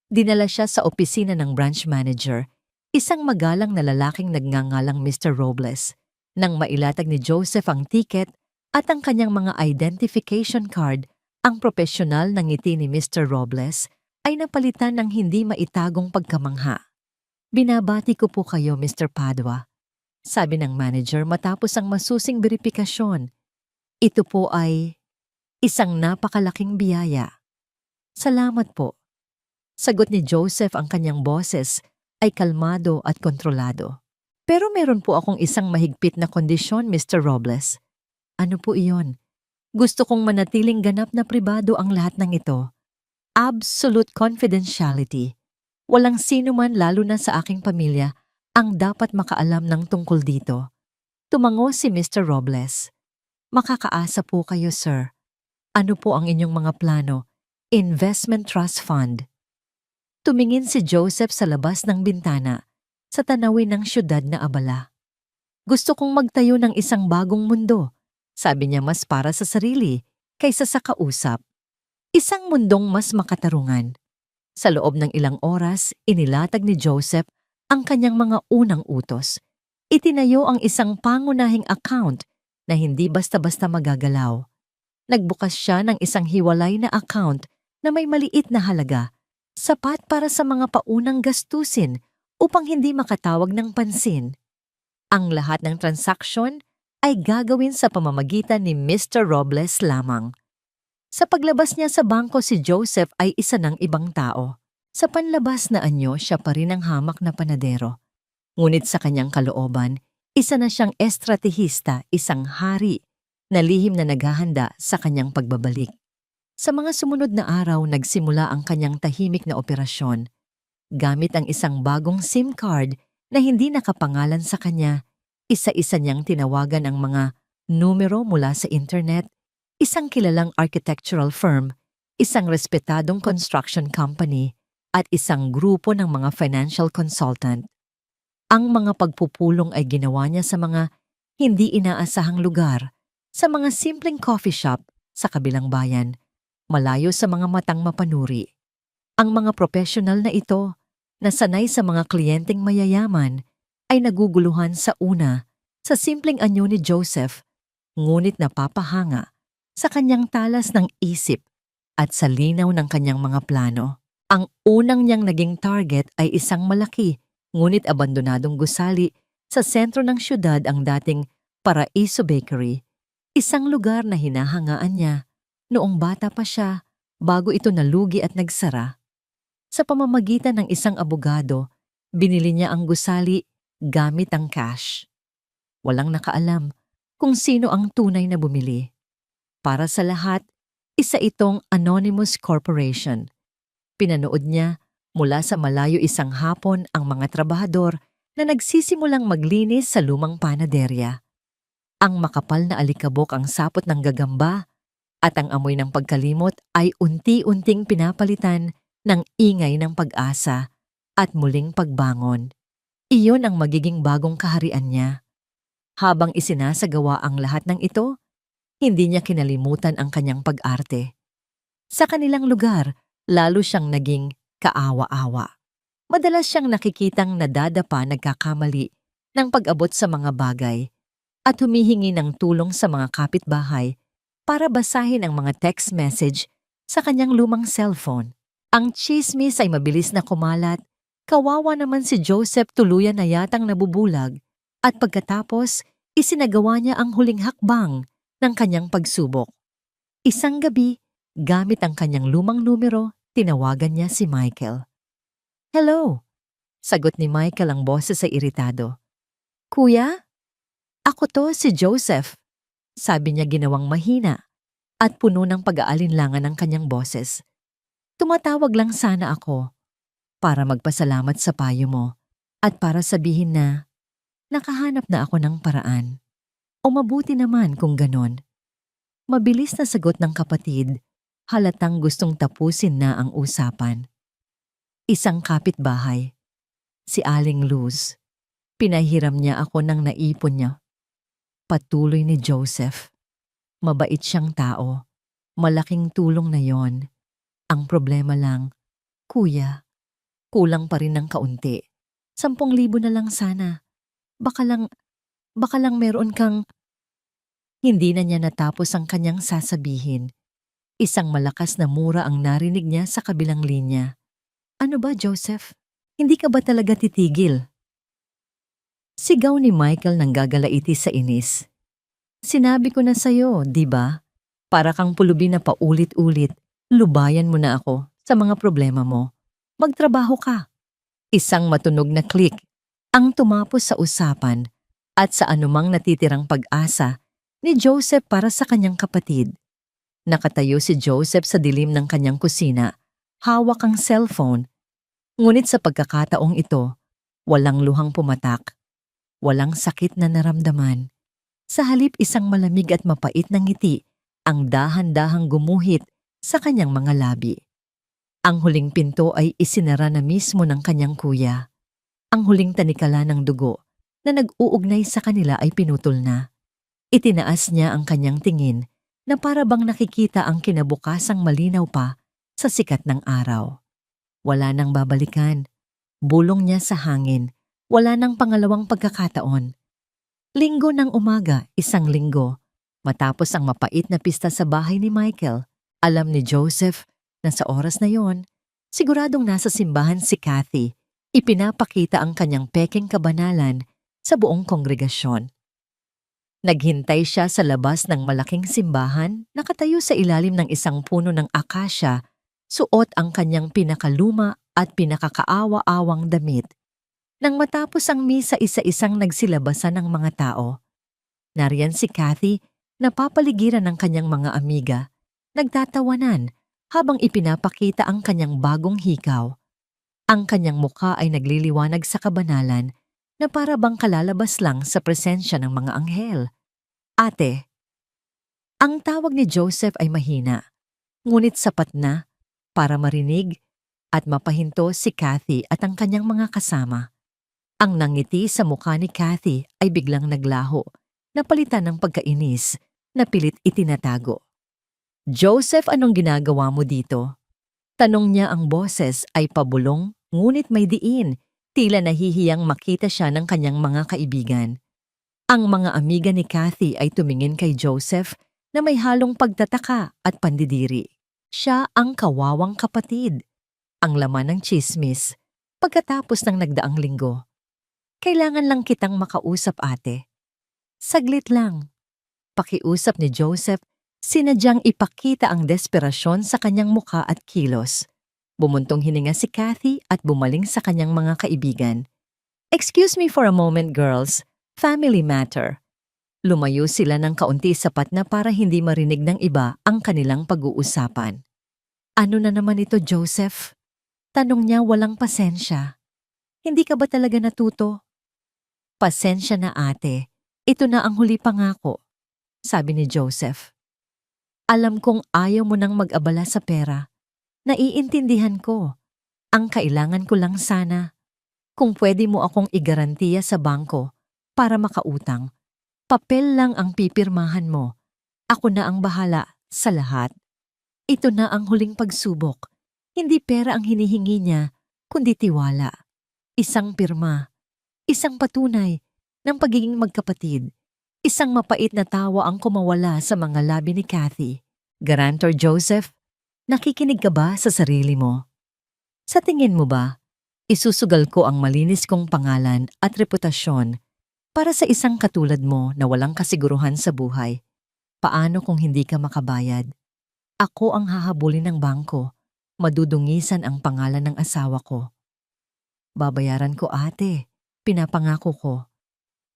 Dinala siya sa opisina ng branch manager, isang magalang na lalaking nagngangalang Mr. Robles. Nang mailatag ni Joseph ang tiket at ang kanyang mga identification card, ang propesyonal na ngiti ni Mr. Robles ay napalitan ng hindi maitagong pagkamangha. "Binabati ko po kayo, Mr. Padua," sabi ng manager matapos ang masusing beripikasyon. "Ito po ay isang napakalaking biyaya." "Salamat po." Sagot ni Joseph, ang kanyang boses ay kalmado at kontrolado. "Pero meron po akong isang mahigpit na kondisyon, Mr. Robles." "Ano po iyon?" "Gusto kong manatiling ganap na pribado ang lahat ng ito. Absolute confidentiality. Walang sino man, lalo na sa aking pamilya, ang dapat makaalam ng tungkol dito." Tumango si Mr. Robles. "Makakaasa po kayo, sir. Ano po ang inyong mga plano?" "Investment trust fund." Tumingin si Joseph sa labas ng bintana, sa tanawin ng syudad na abala. "Gusto kong magtayo ng isang bagong mundo," sabi niya, mas para sa sarili kaysa sa kausap. Isang mundong mas makatarungan. Sa loob ng ilang oras, inilatag ni Joseph ang kanyang mga unang utos. Itinayo ang isang pangunahing account na hindi basta-basta magagalaw. Nagbukas siya ng isang hiwalay na account na may maliit na halaga, sapat para sa mga paunang gastusin upang hindi makatawag ng pansin. Ang lahat ng transaksyon ay gagawin sa pamamagitan ni Mr. Robles lamang. Sa paglabas niya sa bangko, si Joseph ay isa ng ibang tao. Sa panlabas na anyo, siya pa rin ang hamak na panadero. Ngunit sa kanyang kalooban, isa na siyang estratehista, isang hari na lihim na naghahanda sa kanyang pagbabalik. Sa mga sumunod na araw, nagsimula ang kanyang tahimik na operasyon. Gamit ang isang bagong SIM card na hindi nakapangalan sa kanya, isa-isa niyang tinawagan ang mga numero mula sa internet, isang kilalang architectural firm, isang respetadong construction company, at isang grupo ng mga financial consultant. Ang mga pagpupulong ay ginawa niya sa mga hindi inaasahang lugar, sa mga simpleng coffee shop sa kabilang bayan, malayo sa mga matang mapanuri. Ang mga profesional na ito, na sanay sa mga kliyenteng mayayaman, ay naguguluhan sa una sa simpleng anyo ni Joseph ngunit napapahanga sa kanyang talas ng isip at sa linaw ng kanyang mga plano. Ang unang niyang naging target ay isang malaki ngunit abandonadong gusali sa sentro ng syudad, ang dating Paraiso Bakery, isang lugar na hinahangaan niya noong bata pa siya bago ito nalugi at nagsara. Sa pamamagitan ng isang abogado, binili niya ang gusali gamit ang cash. Walang nakaalam kung sino ang tunay na bumili. Para sa lahat, isa itong anonymous corporation. Pinanood niya mula sa malayo isang hapon ang mga trabahador na nagsisimulang maglinis sa lumang panaderya. Ang makapal na alikabok ang sapot ng gagamba at ang amoy ng pagkalimot ay unti-unting pinapalitan ng ingay ng pag-asa at muling pagbangon. Iyon ang magiging bagong kaharian niya. Habang isinasagawa ang lahat ng ito, hindi niya kinalimutan ang kanyang pag-arte. Sa kanilang lugar, lalo siyang naging kaawa-awa. Madalas siyang nakikitang nadadapa nagkakamali ng pag-abot sa mga bagay at humihingi ng tulong sa mga kapitbahay para basahin ang mga text message sa kanyang lumang cellphone. Ang tsismis ay mabilis na kumalat, kawawa naman si Joseph, tuluyan na yatang nabubulag, at pagkatapos isinagawa niya ang huling hakbang ng kanyang pagsubok. Isang gabi, gamit ang kanyang lumang numero, tinawagan niya si Michael. "Hello," sagot ni Michael, ang boses ay iritado. "Kuya? Ako to, si Joseph," sabi niya ginawang mahina at puno ng pag-aalinlangan ng kanyang boses. "Tumatawag lang sana ako para magpasalamat sa payo mo at para sabihin na nakahanap na ako ng paraan. O mabuti naman kung ganon." Mabilis na sagot ng kapatid, halatang gustong tapusin na ang usapan. Isang kapitbahay, si Aling Luz. Pinahiram niya ako ng naipon niya. Patuloy ni Joseph. Mabait siyang tao. Malaking tulong na yon. Ang problema lang, kuya, kulang pa rin ng kaunti. 10,000 na lang sana. Baka lang meron kang... Hindi na niya natapos ang kanyang sasabihin. Isang malakas na mura ang narinig niya sa kabilang linya. "Ano ba, Joseph? Hindi ka ba talaga titigil?" Sigaw ni Michael nang gagalaiti sa inis. "Sinabi ko na sa'yo, di ba? Para kang pulubi na paulit-ulit, lubayan mo na ako sa mga problema mo. Magtrabaho ka." Isang matunog na click ang tumapos sa usapan at sa anumang natitirang pag-asa ni Joseph para sa kanyang kapatid. Nakatayo si Joseph sa dilim ng kanyang kusina, hawak ang cellphone. Ngunit sa pagkakataong ito, walang luhang pumatak, walang sakit na naramdaman. Sa halip, isang malamig at mapait na ngiti ang dahan-dahang gumuhit sa kanyang mga labi. Ang huling pinto ay isinara na mismo ng kanyang kuya. Ang huling tanikala ng dugo na nag-uugnay sa kanila ay pinutol na. Itinaas niya ang kanyang tingin na para bang nakikita ang kinabukasang malinaw pa sa sikat ng araw. Wala nang babalikan. Bulong niya sa hangin. Wala nang pangalawang pagkakataon. Linggo ng umaga, isang linggo. Matapos ang mapait na pista sa bahay ni Michael, alam ni Joseph na sa oras na yon, siguradong nasa simbahan si Kathy. Ipinapakita ang kanyang pekeng kabanalan sa buong kongregasyon. Naghintay siya sa labas ng malaking simbahan, nakatayo sa ilalim ng isang puno ng akasya, suot ang kanyang pinakaluma at pinakakaawa-awang damit. Nang matapos ang misa, isa-isang nagsilabasan ng mga tao. Nariyan si Kathy, napapaligiran ng kanyang mga amiga, nagtatawanan habang ipinapakita ang kanyang bagong hikaw. Ang kanyang mukha ay nagliliwanag sa kabanalan na para bang kalalabas lang sa presensya ng mga anghel. "Ate." Ang tawag ni Joseph ay mahina, ngunit sapat na para marinig at mapahinto si Kathy at ang kanyang mga kasama. Ang nangiti sa mukha ni Kathy ay biglang naglaho, napalitan ng pagkainis na pilit itinatago. "Joseph, anong ginagawa mo dito?" Tanong niya, ang boses ay pabulong ngunit may diin, tila nahihiyang makita siya ng kanyang mga kaibigan. Ang mga amiga ni Kathy ay tumingin kay Joseph na may halong pagtataka at pandidiri. Siya ang kawawang kapatid, ang laman ng tsismis, pagkatapos ng nagdaang linggo. Kailangan lang kitang makausap, ate. Saglit lang. Pakiusap ni Joseph, sinadyang ipakita ang desperasyon sa kanyang muka at kilos. Bumuntong hininga si Kathy at bumaling sa kanyang mga kaibigan. "Excuse me for a moment, girls. Family matter." Lumayo sila ng kaunti sapat na para hindi marinig ng iba ang kanilang pag-uusapan. "Ano na naman ito, Joseph?" Tanong niya walang pasensya. "Hindi ka ba talaga natuto?" "Pasensya na, ate. Ito na ang huli pangako," sabi ni Joseph. "Alam kong ayaw mo nang mag-abala sa pera. Naiintindihan ko. Ang kailangan ko lang sana, kung pwede mo akong igarantiya sa bangko para makautang. Papel lang ang pipirmahan mo. Ako na ang bahala sa lahat. Ito na ang huling pagsubok. Hindi pera ang hinihingi niya, kundi tiwala. Isang pirma. Isang patunay ng pagiging magkapatid. Isang mapait na tawa ang kumawala sa mga labi ni Kathy. Guarantor Joseph, nakikinig ka ba sa sarili mo? Sa tingin mo ba, isusugal ko ang malinis kong pangalan at reputasyon para sa isang katulad mo na walang kasiguruhan sa buhay? Paano kung hindi ka makabayad? Ako ang hahabulin ng bangko. Madudungisan ang pangalan ng asawa ko. Babayaran ko, ate. Pinapangako ko.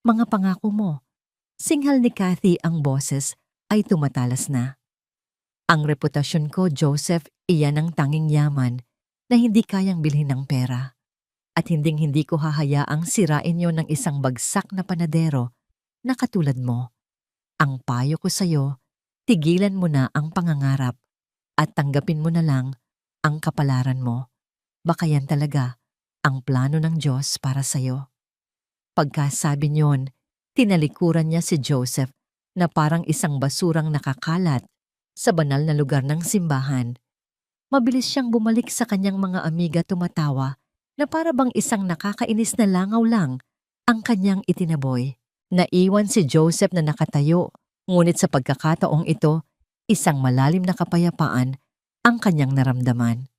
Mga pangako mo. Singhal ni Kathy ang boses ay tumatalas na. Ang reputasyon ko, Joseph, iyan ang tanging yaman na hindi kayang bilhin ng pera. At hindi ko hahayaang sirain yon ng isang bagsak na panadero na katulad mo. Ang payo ko sa'yo, tigilan mo na ang pangangarap at tanggapin mo na lang ang kapalaran mo. Baka yan talaga ang plano ng Diyos para sa'yo. Pagkasabi niyon, tinalikuran niya si Joseph na parang isang basurang nakakalat sa banal na lugar ng simbahan. Mabilis siyang bumalik sa kanyang mga amiga tumatawa na para bang isang nakakainis na langaw lang ang kanyang itinaboy. Naiwan si Joseph na nakatayo, ngunit sa pagkakataong ito, isang malalim na kapayapaan ang kanyang naramdaman.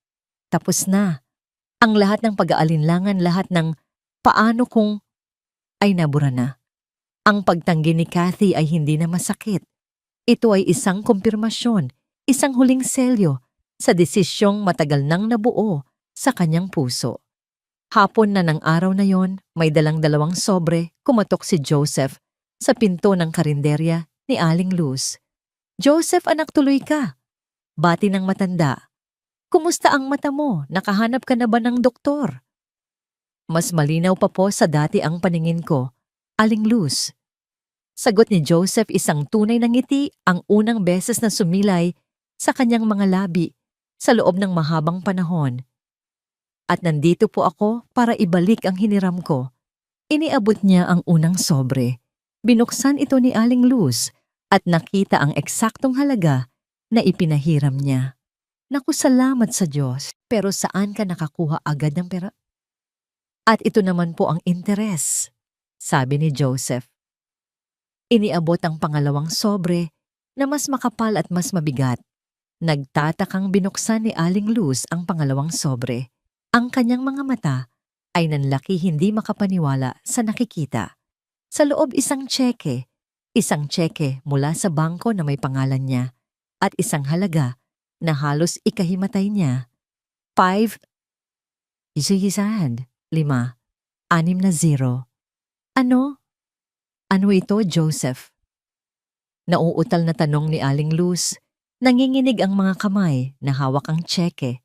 Tapos na. Ang lahat ng pag-aalinlangan, lahat ng paano kung ay nabura na. Ang pagtanggi ni Kathy ay hindi na masakit. Ito ay isang kumpirmasyon, isang huling selyo sa desisyong matagal nang nabuo sa kanyang puso. Hapon na ng araw na yon, may dalang dalawang sobre, kumatok si Joseph sa pinto ng karinderya ni Aling Luz. "Joseph, anak, tuloy ka." Bati ng matanda. "Kumusta ang mata mo? Nakahanap ka na ba ng doktor?" "Mas malinaw pa po sa dati ang paningin ko, Aling Luz." Sagot ni Joseph, isang tunay na ngiti ang unang beses na sumilay sa kanyang mga labi sa loob ng mahabang panahon. "At nandito po ako para ibalik ang hiniram ko." Iniabot niya ang unang sobre. Binuksan ito ni Aling Luz at nakita ang eksaktong halaga na ipinahiram niya. "Naku, salamat sa Diyos, pero saan ka nakakuha agad ng pera?" "At ito naman po ang interes," sabi ni Joseph. Iniabot ang pangalawang sobre na mas makapal at mas mabigat. Nagtatakang binuksan ni Aling Luz ang pangalawang sobre. Ang kanyang mga mata ay nanlaki, hindi makapaniwala sa nakikita. Sa loob isang tseke mula sa bangko na may pangalan niya at isang halaga na halos ikahimatay niya. 5, 5, 6 na 0. Ano? Ano ito, Joseph?" Nauutal na tanong ni Aling Luz. Nanginginig ang mga kamay na hawak ang tseke.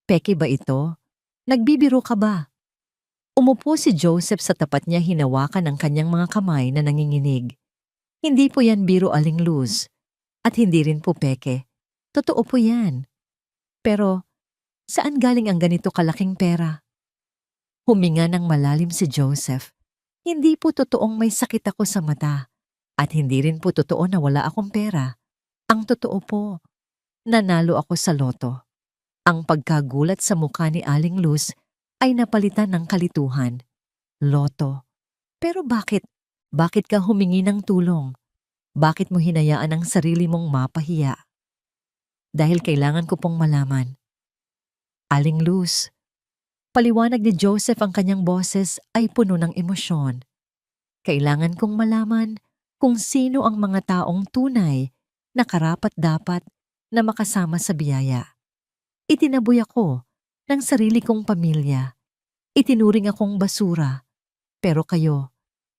"Peke ba ito? Nagbibiro ka ba?" Umupo si Joseph sa tapat niya, hinawakan ang kanyang mga kamay na nanginginig. "Hindi po yan biro, Aling Luz. At hindi rin po peke. Totoo po yan. Pero saan galing ang ganito kalaking pera?" Huminga ng malalim si Joseph. "Hindi po totoong may sakit ako sa mata. At hindi rin po totoo na wala akong pera. Ang totoo po, nanalo ako sa loto." Ang pagkagulat sa mukha ni Aling Luz ay napalitan ng kalituhan. "Loto? Pero bakit? Bakit ka humingi ng tulong? Bakit mo hinayaan ang sarili mong mapahiya? Dahil kailangan ko pong malaman. Aling Luz, paliwanag ni Joseph ang kanyang boses ay puno ng emosyon. Kailangan kong malaman kung sino ang mga taong tunay na karapat-dapat na makasama sa biyaya. Itinaboy ako ng sarili kong pamilya. Itinuring akong basura. Pero kayo,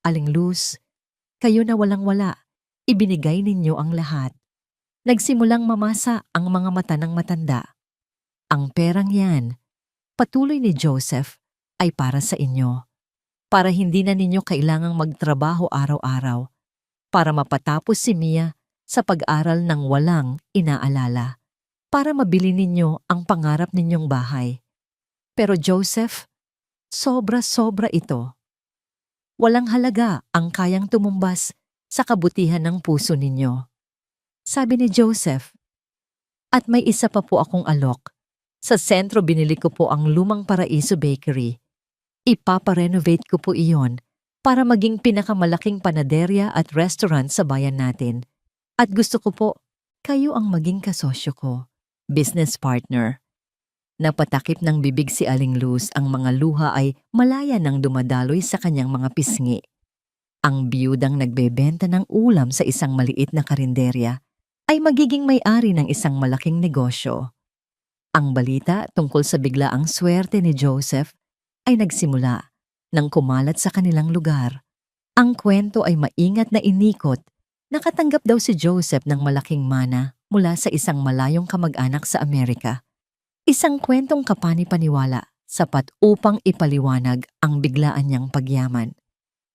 Aling Luz, kayo na walang-wala, ibinigay ninyo ang lahat. Nagsimulang mamasa ang mga mata ng matanda. Ang perang yan, patuloy ni Joseph, ay para sa inyo. Para hindi na ninyo kailangang magtrabaho araw-araw. Para mapatapos si Mia sa pag-aral ng walang inaalala. Para mabili ninyo ang pangarap ninyong bahay. Pero Joseph, sobra-sobra ito. Walang halaga ang kayang tumumbas sa kabutihan ng puso ninyo. Sabi ni Joseph, at may isa pa po akong alok. Sa sentro binili ko po ang Lumang Paraiso Bakery. Ipaparenovate ko po iyon para maging pinakamalaking panaderya at restaurant sa bayan natin. At gusto ko po, kayo ang maging kasosyo ko, business partner. Napatakip ng bibig si Aling Luz, ang mga luha ay malaya nang dumadaloy sa kanyang mga pisngi. Ang biyudang nagbebenta ng ulam sa isang maliit na karinderya ay magiging may-ari ng isang malaking negosyo. Ang balita tungkol sa biglaang swerte ni Joseph ay nagsimula nang kumalat sa kanilang lugar. Ang kwento ay maingat na inikot. Nakatanggap daw si Joseph ng malaking mana mula sa isang malayong kamag-anak sa Amerika. Isang kwentong kapani-paniwala, sapat upang ipaliwanag ang biglaan niyang pagyaman.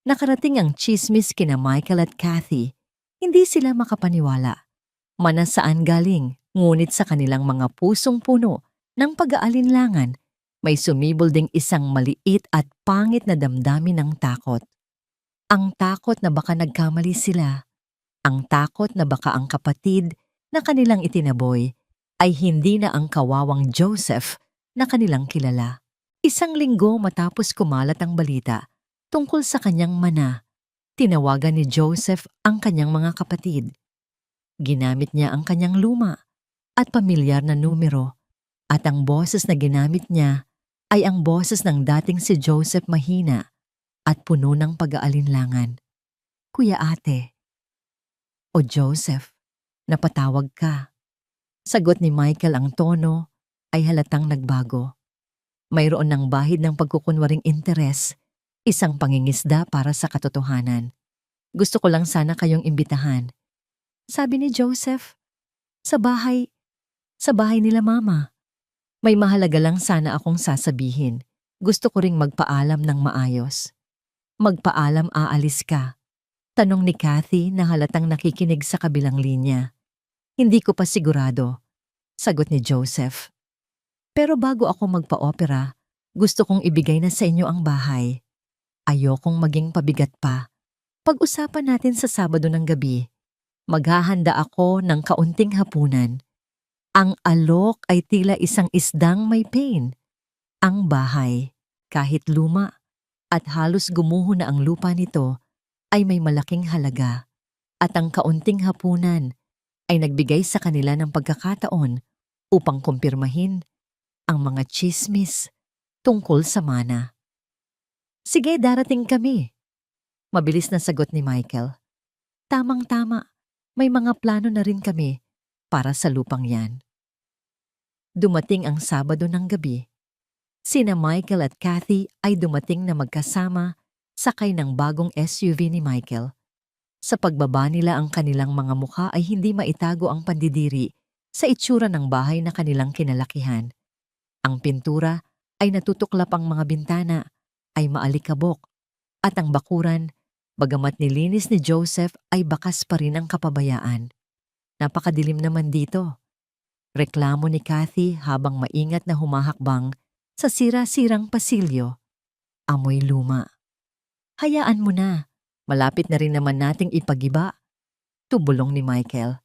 Nakarating ang tsismis kina Michael at Kathy. Hindi sila makapaniwala. Mana saan galing, ngunit sa kanilang mga pusong puno ng pag-aalinlangan, may sumibol ding isang maliit at pangit na damdamin ng takot. Ang takot na baka nagkamali sila. Ang takot na baka ang kapatid na kanilang itinaboy ay hindi na ang kawawang Joseph na kanilang kilala. Isang linggo matapos kumalat ang balita tungkol sa kanyang mana, tinawagan ni Joseph ang kanyang mga kapatid. Ginamit niya ang kanyang luma at pamilyar na numero, at ang boses na ginamit niya ay ang boses ng dating si Joseph mahina at puno ng pag-aalinlangan. Kuya Ate. O Joseph, napatawag ka. Sagot ni Michael, ang tono ay halatang nagbago. Mayroon ng bahid ng pagkukunwaring interes, isang pangingisda para sa katotohanan. Gusto ko lang sana kayong imbitahan. Sabi ni Joseph, sa bahay nila Mama. May mahalaga lang sana akong sasabihin. Gusto ko ring magpaalam ng maayos. Magpaalam, aalis ka? Tanong ni Kathy na halatang nakikinig sa kabilang linya. Hindi ko pa sigurado, sagot ni Joseph. Pero bago ako magpa-opera, gusto kong ibigay na sa inyo ang bahay. Ayokong maging pabigat pa. Pag-usapan natin sa Sabado ng gabi. Maghahanda ako ng kaunting hapunan. Ang alok ay tila isang isdang may pain. Ang bahay, kahit luma at halos gumuho na ang lupa nito, ay may malaking halaga. At ang kaunting hapunan ay nagbigay sa kanila ng pagkakataon upang kumpirmahin ang mga tsismis tungkol sa mana. Sige, darating kami. Mabilis na sagot ni Michael. Tamang-tama. May mga plano na rin kami para sa lupang yan. Dumating ang Sabado ng gabi. Sina Michael at Kathy ay dumating na magkasama sakay ng bagong SUV ni Michael. Sa pagbaba nila, ang kanilang mga mukha ay hindi maitago ang pandidiri sa itsura ng bahay na kanilang kinalakihan. Ang pintura ay natutuklap, ang mga bintana ay maalikabok, at ang bakuran, bagamat nilinis ni Joseph, ay bakas pa rin ang kapabayaan. Napakadilim naman dito. Reklamo ni Kathy habang maingat na humahakbang sa sira-sirang pasilyo. Amoy luma. Hayaan mo na. Malapit na rin naman nating ipagiba. Tubulong ni Michael.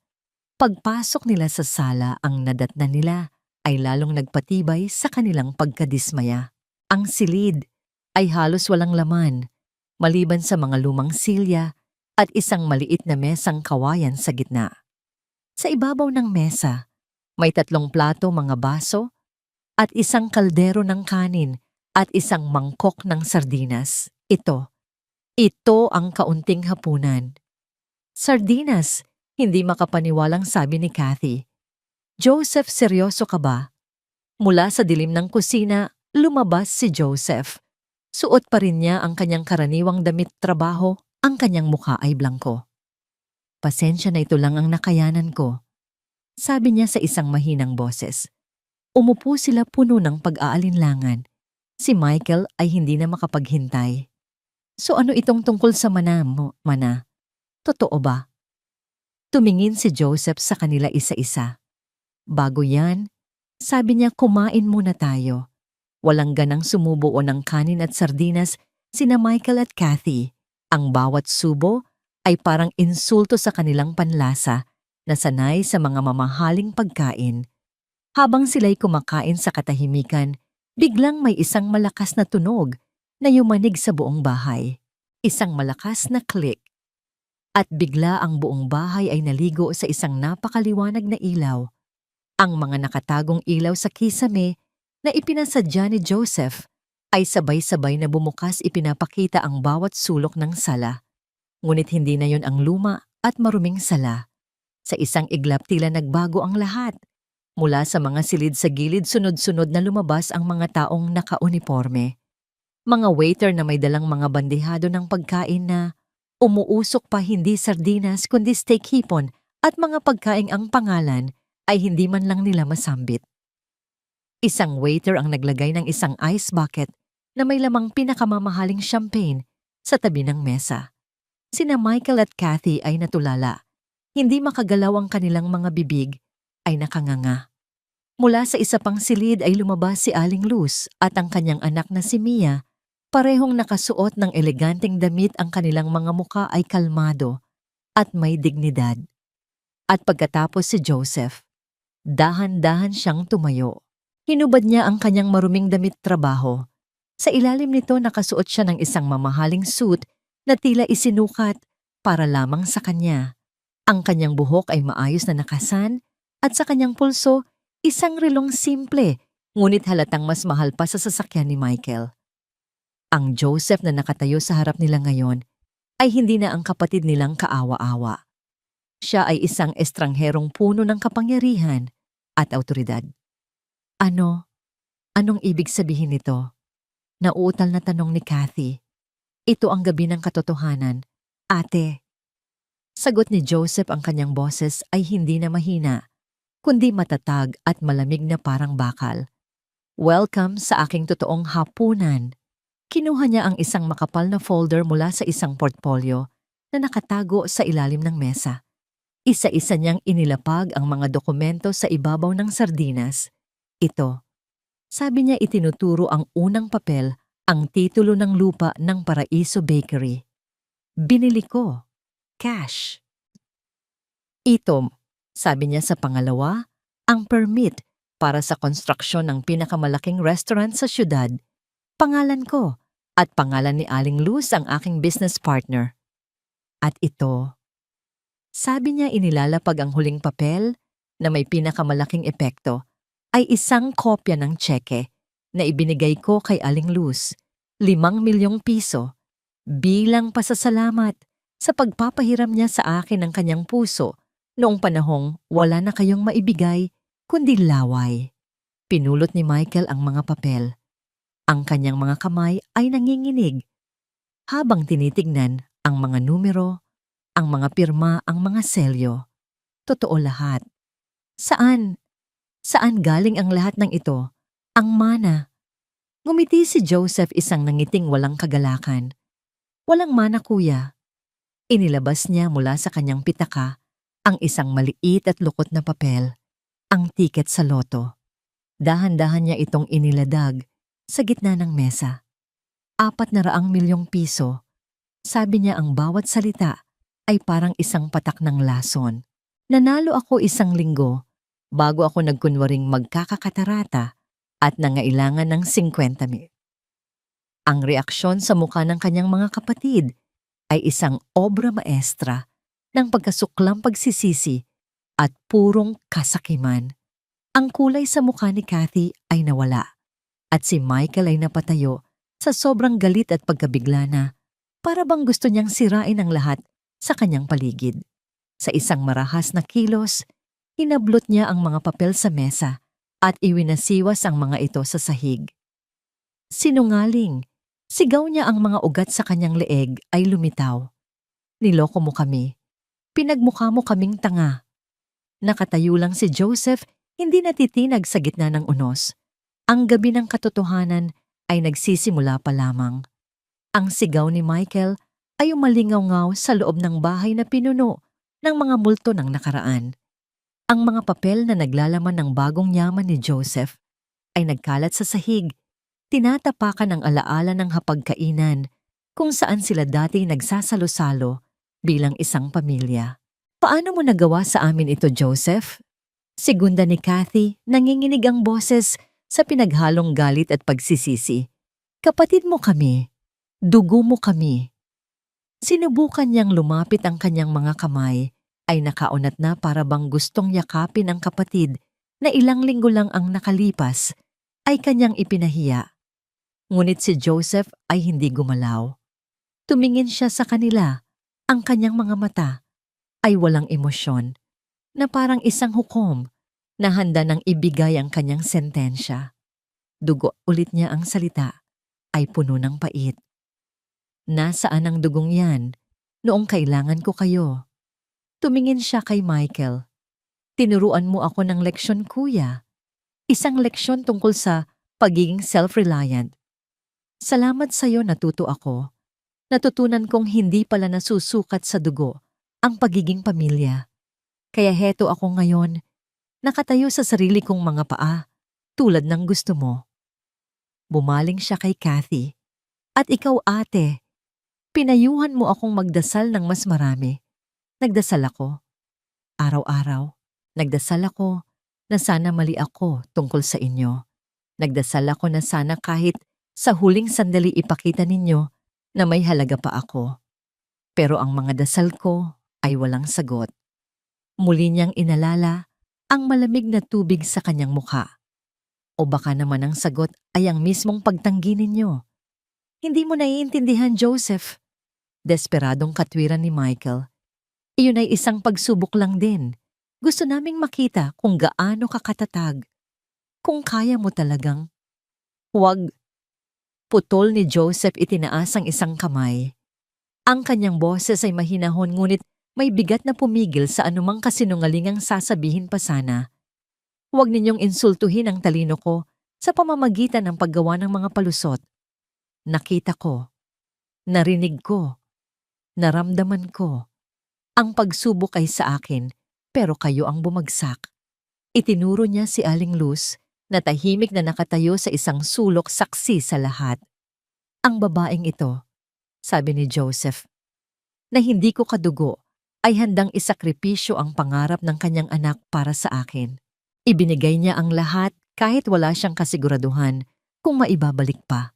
Pagpasok nila sa sala, ang nadatnan nila ay lalong nagpatibay sa kanilang pagkadismaya. Ang silid ay halos walang laman. maliban sa mga lumang silya at isang maliit na mesang kawayan sa gitna. Sa ibabaw ng mesa, may 3 plato mga baso at isang kaldero ng kanin at isang mangkok ng sardinas. Ito ang kaunting hapunan. Sardinas, hindi makapaniwalang sabi ni Kathy. Joseph, seryoso ka ba? Mula sa dilim ng kusina, lumabas si Joseph. Suot pa rin niya ang kanyang karaniwang damit trabaho, ang kanyang mukha ay blangko. Pasensya na, ito lang ang nakayanan ko, sabi niya sa isang mahinang boses. Umupo sila puno ng pag-aalinlangan. Si Michael ay hindi na makapaghintay. So ano itong tungkol sa mana mo, Mana? Totoo ba? Tumingin si Joseph sa kanila isa-isa. Bago yan, sabi niya, kumain muna tayo. Walang ganang sumubo ng kanin at sardinas sina Michael at Kathy. Ang bawat subo ay parang insulto sa kanilang panlasa na sanay sa mga mamahaling pagkain. Habang sila'y kumakain sa katahimikan, biglang may isang malakas na tunog na yumanig sa buong bahay. Isang malakas na click. At bigla ang buong bahay ay naligo sa isang napakaliwanag na ilaw. Ang mga nakatagong ilaw sa kisame na ipinasadya ni Joseph ay sabay-sabay na bumukas, ipinapakita ang bawat sulok ng sala. Ngunit hindi na yon ang luma at maruming sala. Sa isang iglap tila nagbago ang lahat. Mula sa mga silid sa gilid, sunod-sunod na lumabas ang mga taong naka-uniforme. Mga waiter na may dalang mga bandehado ng pagkain na umuusok pa, hindi sardinas kundi steak hipon, at mga pagkaing ang pangalan ay hindi man lang nila masambit. Isang waiter ang naglagay ng isang ice bucket na may lamang pinakamamahaling champagne sa tabi ng mesa. Sina Michael at Kathy ay natulala. Hindi makagalaw ang kanilang mga bibig, ay nakanganga. Mula sa isa pang silid ay lumabas si Aling Luz at ang kanyang anak na si Mia. Parehong nakasuot ng eleganteng damit, ang kanilang mga muka ay kalmado at may dignidad. At pagkatapos si Joseph, dahan-dahan siyang tumayo. Hinubad niya ang kanyang maruming damit trabaho. Sa ilalim nito nakasuot siya ng isang mamahaling suit na tila isinukat para lamang sa kanya. Ang kanyang buhok ay maayos na nakasan at sa kanyang pulso isang relong simple, ngunit halatang mas mahal pa sa sasakyan ni Michael. Ang Joseph na nakatayo sa harap nila ngayon ay hindi na ang kapatid nilang kaawa-awa. Siya ay isang estrangherong puno ng kapangyarihan at awtoridad. Anong ibig sabihin nito? Nauutal na tanong ni Kathy. Ito ang gabi ng katotohanan, ate. Sagot ni Joseph, ang kanyang boses ay hindi na mahina, kundi matatag at malamig na parang bakal. Welcome sa aking totoong hapunan. Kinuha niya ang isang makapal na folder mula sa isang portfolio na nakatago sa ilalim ng mesa. Isa-isa niyang inilapag ang mga dokumento sa ibabaw ng sardinas. Ito, sabi niya, itinuturo ang unang papel, ang titulo ng lupa ng Paraiso Bakery. Binili ko. Cash. Ito, sabi niya sa pangalawa, ang permit para sa konstruksyon ng pinakamalaking restaurant sa syudad. Pangalan ko at pangalan ni Aling Luz, ang aking business partner. At ito, sabi niya, inilalapag ang huling papel na may pinakamalaking epekto, ay isang kopya ng tseke na ibinigay ko kay Aling Luz, 5 milyong piso, bilang pasasalamat sa pagpapahiram niya sa akin ng kanyang puso noong panahong wala na kayong maibigay kundi laway. Pinulot ni Michael ang mga papel. Ang kanyang mga kamay ay nanginginig habang tinitignan ang mga numero, ang mga pirma, ang mga selyo. Totoo lahat. Saan galing ang lahat ng ito? Ang mana. Ngumiti si Joseph, isang nangiting walang kagalakan. Walang mana, kuya. Inilabas niya mula sa kanyang pitaka ang isang maliit at lukot na papel, ang tiket sa loto. Dahan-dahan niya itong iniladag sa gitna ng mesa. 400 milyong piso. Sabi niya, ang bawat salita ay parang isang patak ng lason. Nanalo ako 1 linggo bago ako nagkunwaring magkakakatarata at nangailangan ng 50 mil. Ang reaksyon sa mukha ng kanyang mga kapatid ay isang obra maestra ng pagkasuklang pagsisisi at purong kasakiman. Ang kulay sa mukha ni Kathy ay nawala at si Michael ay napatayo sa sobrang galit at pagkabigla na para bang gusto niyang sirain ang lahat sa kanyang paligid. Sa isang marahas na kilos, hinablot niya ang mga papel sa mesa at iwinasiwas ang mga ito sa sahig. Sinungaling! Sigaw niya ang mga ugat sa kanyang leeg ay lumitaw. Niloko mo kami. Pinagmukha mo kaming tanga. Nakatayo lang si Joseph, hindi natitinag sa gitna ng unos. Ang gabi ng katotohanan ay nagsisimula pa lamang. Ang sigaw ni Michael ay umalingaw-ngaw sa loob ng bahay na pinuno ng mga multo ng nakaraan. Ang mga papel na naglalaman ng bagong yaman ni Joseph ay nagkalat sa sahig, tinatapakan ang alaala ng hapagkainan kung saan sila dati nagsasalo-salo bilang isang pamilya. Paano mo nagawa sa amin ito, Joseph? Segunda ni Kathy, nanginginig ang boses sa pinaghalong galit at pagsisisi. Kapatid mo kami. Dugo mo kami. Sinubukan niyang lumapit ang kanyang mga kamay ay nakaunat na para bang gustong yakapin ang kapatid na ilang linggo lang ang nakalipas ay kanyang ipinahiya. Ngunit si Joseph ay hindi gumalaw. Tumingin siya sa kanila, ang kanyang mga mata ay walang emosyon, na parang isang hukom na handa nang ibigay ang kanyang sentensya. Dugo ulit niya ang salita, ay puno ng pait. Nasaan ang dugong yan noong kailangan ko kayo? Tumingin siya kay Michael. Tinuruan mo ako ng leksyon, kuya. Isang leksyon tungkol sa pagiging self-reliant. Salamat sa'yo, natuto ako. Natutunan kong hindi pala nasusukat sa dugo ang pagiging pamilya. Kaya heto ako ngayon, nakatayo sa sarili kong mga paa, tulad ng gusto mo. Bumaling siya kay Kathy. At ikaw, ate, pinayuhan mo akong magdasal ng mas marami. Nagdasal ako. Araw-araw, nagdasal ako na sana mali ako tungkol sa inyo. Nagdasal ako na sana kahit sa huling sandali ipakita ninyo na may halaga pa ako. Pero ang mga dasal ko ay walang sagot. Muli niyang inalala ang malamig na tubig sa kanyang mukha. O baka naman ang sagot ay ang mismong pagtanggi ninyo. Hindi mo naiintindihan, Joseph. Desperadong katwiran ni Michael. Iyon ay isang pagsubok lang din. Gusto naming makita kung gaano ka katatag. Kung kaya mo talagang. Huwag. Putol ni Joseph itinaas ang isang kamay. Ang kanyang boses ay mahinahon ngunit may bigat na pumigil sa anumang kasinungalingang sasabihin pa sana. Huwag ninyong insultuhin ang talino ko sa pamamagitan ng paggawa ng mga palusot. Nakita ko, narinig ko, naramdaman ko. Ang pagsubok ay sa akin, pero kayo ang bumagsak. Itinuro niya si Aling Luz na tahimik na nakatayo sa isang sulok saksi sa lahat. Ang babaeng ito, sabi ni Joseph, na hindi ko kadugo, ay handang isakripisyo ang pangarap ng kanyang anak para sa akin. Ibinigay niya ang lahat kahit wala siyang kasiguraduhan kung maibabalik pa.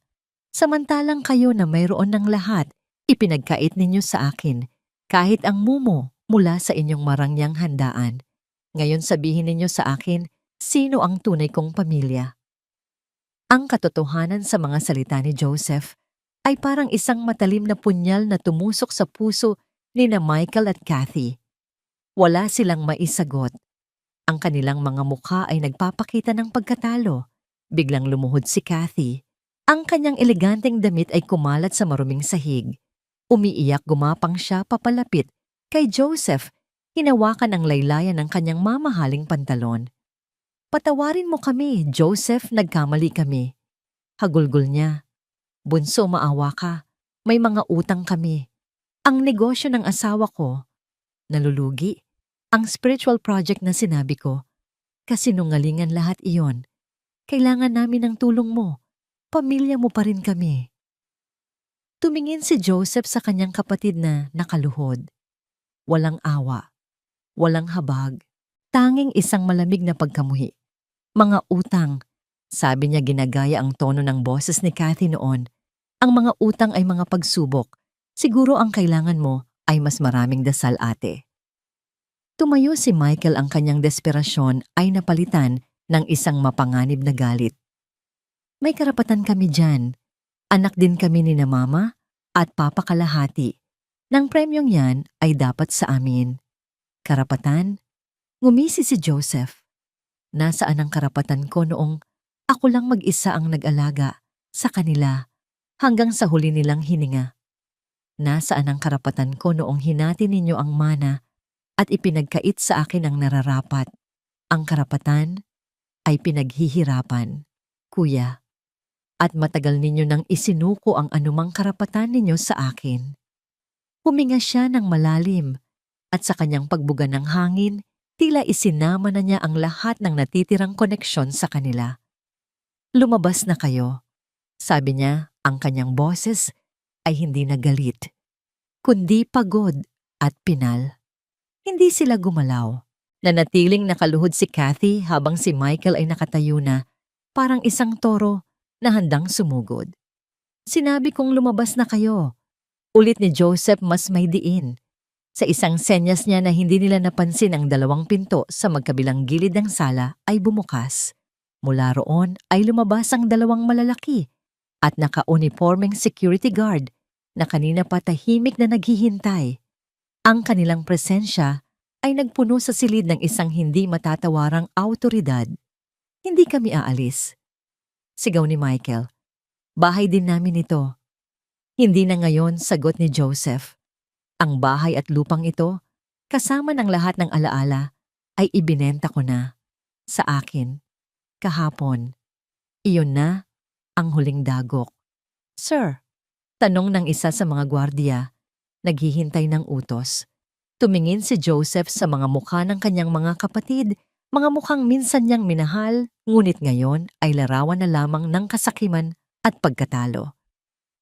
Samantalang kayo na mayroon ng lahat, ipinagkait ninyo sa akin kahit ang mumo mula sa inyong marangyang handaan. Ngayon sabihin ninyo sa akin, sino ang tunay kong pamilya? Ang katotohanan sa mga salita ni Joseph ay parang isang matalim na punyal na tumusok sa puso ni na Michael at Kathy. Wala silang maisagot. Ang kanilang mga mukha ay nagpapakita ng pagkatalo. Biglang lumuhod si Kathy. Ang kanyang eleganteng damit ay kumalat sa maruming sahig. Umiiyak gumapang siya papalapit kay Joseph. Hinawakan ang laylayan ng kanyang mamahaling pantalon. Patawarin mo kami, Joseph, nagkamali kami. Hagulgol niya. Bunso, maawa ka. May mga utang kami. Ang negosyo ng asawa ko. Nalulugi. Ang spiritual project na sinabi ko. Kasinungalingan lahat iyon. Kailangan namin ng tulong mo. Pamilya mo pa rin kami. Tumingin si Joseph sa kanyang kapatid na nakaluhod. Walang awa. Walang habag. Tanging isang malamig na pagkamuhi. Mga utang. Sabi niya ginagaya ang tono ng boses ni Kathy noon. Ang mga utang ay mga pagsubok. Siguro ang kailangan mo ay mas maraming dasal, ate. Tumayo si Michael, ang kanyang desperasyon ay napalitan ng isang mapanganib na galit. May karapatan kami dyan. Anak din kami ni na mama at papa kalahati. Nang premyong yan ay dapat sa amin. Karapatan? Ngumisi si Joseph. Nasaan ang karapatan ko noong ako lang mag-isa ang nag-alaga sa kanila hanggang sa huli nilang hininga? Nasaan ang karapatan ko noong hinati ninyo ang mana at ipinagkait sa akin ang nararapat? Ang karapatan ay pinaghihirapan, kuya, at matagal ninyo nang isinuko ang anumang karapatan ninyo sa akin. Huminga siya ng malalim at sa kanyang pagbuga ng hangin, tila isinama na niya ang lahat ng natitirang koneksyon sa kanila. Lumabas na kayo, sabi niya. Ang kanyang boses ay hindi nagalit, kundi pagod at pinal. Hindi sila gumalaw. Nanatiling nakaluhod si Kathy habang si Michael ay nakatayo na, parang isang toro na handang sumugod. Sinabi kong lumabas na kayo. Ulit ni Joseph mas may diin. Sa isang senyas niya na hindi nila napansin, ang dalawang pinto sa magkabilang gilid ng sala ay bumukas. Mula roon ay lumabas ang dalawang malalaki at naka-uniformeng security guard na kanina pa tahimik na naghihintay. Ang kanilang presensya ay nagpuno sa silid ng isang hindi matatawarang awtoridad. Hindi kami aalis. Sigaw ni Michael. Bahay din namin ito. Hindi na ngayon, sagot ni Joseph. Ang bahay at lupang ito, kasama ng lahat ng alaala, ay ibinenta ko na. Sa akin. Kahapon. Iyon na ang huling dagok. Sir, tanong ng isa sa mga gwardiya, naghihintay ng utos. Tumingin si Joseph sa mga mukha ng kanyang mga kapatid, mga mukhang minsan niyang minahal, ngunit ngayon ay larawan na lamang ng kasakiman at pagkatalo.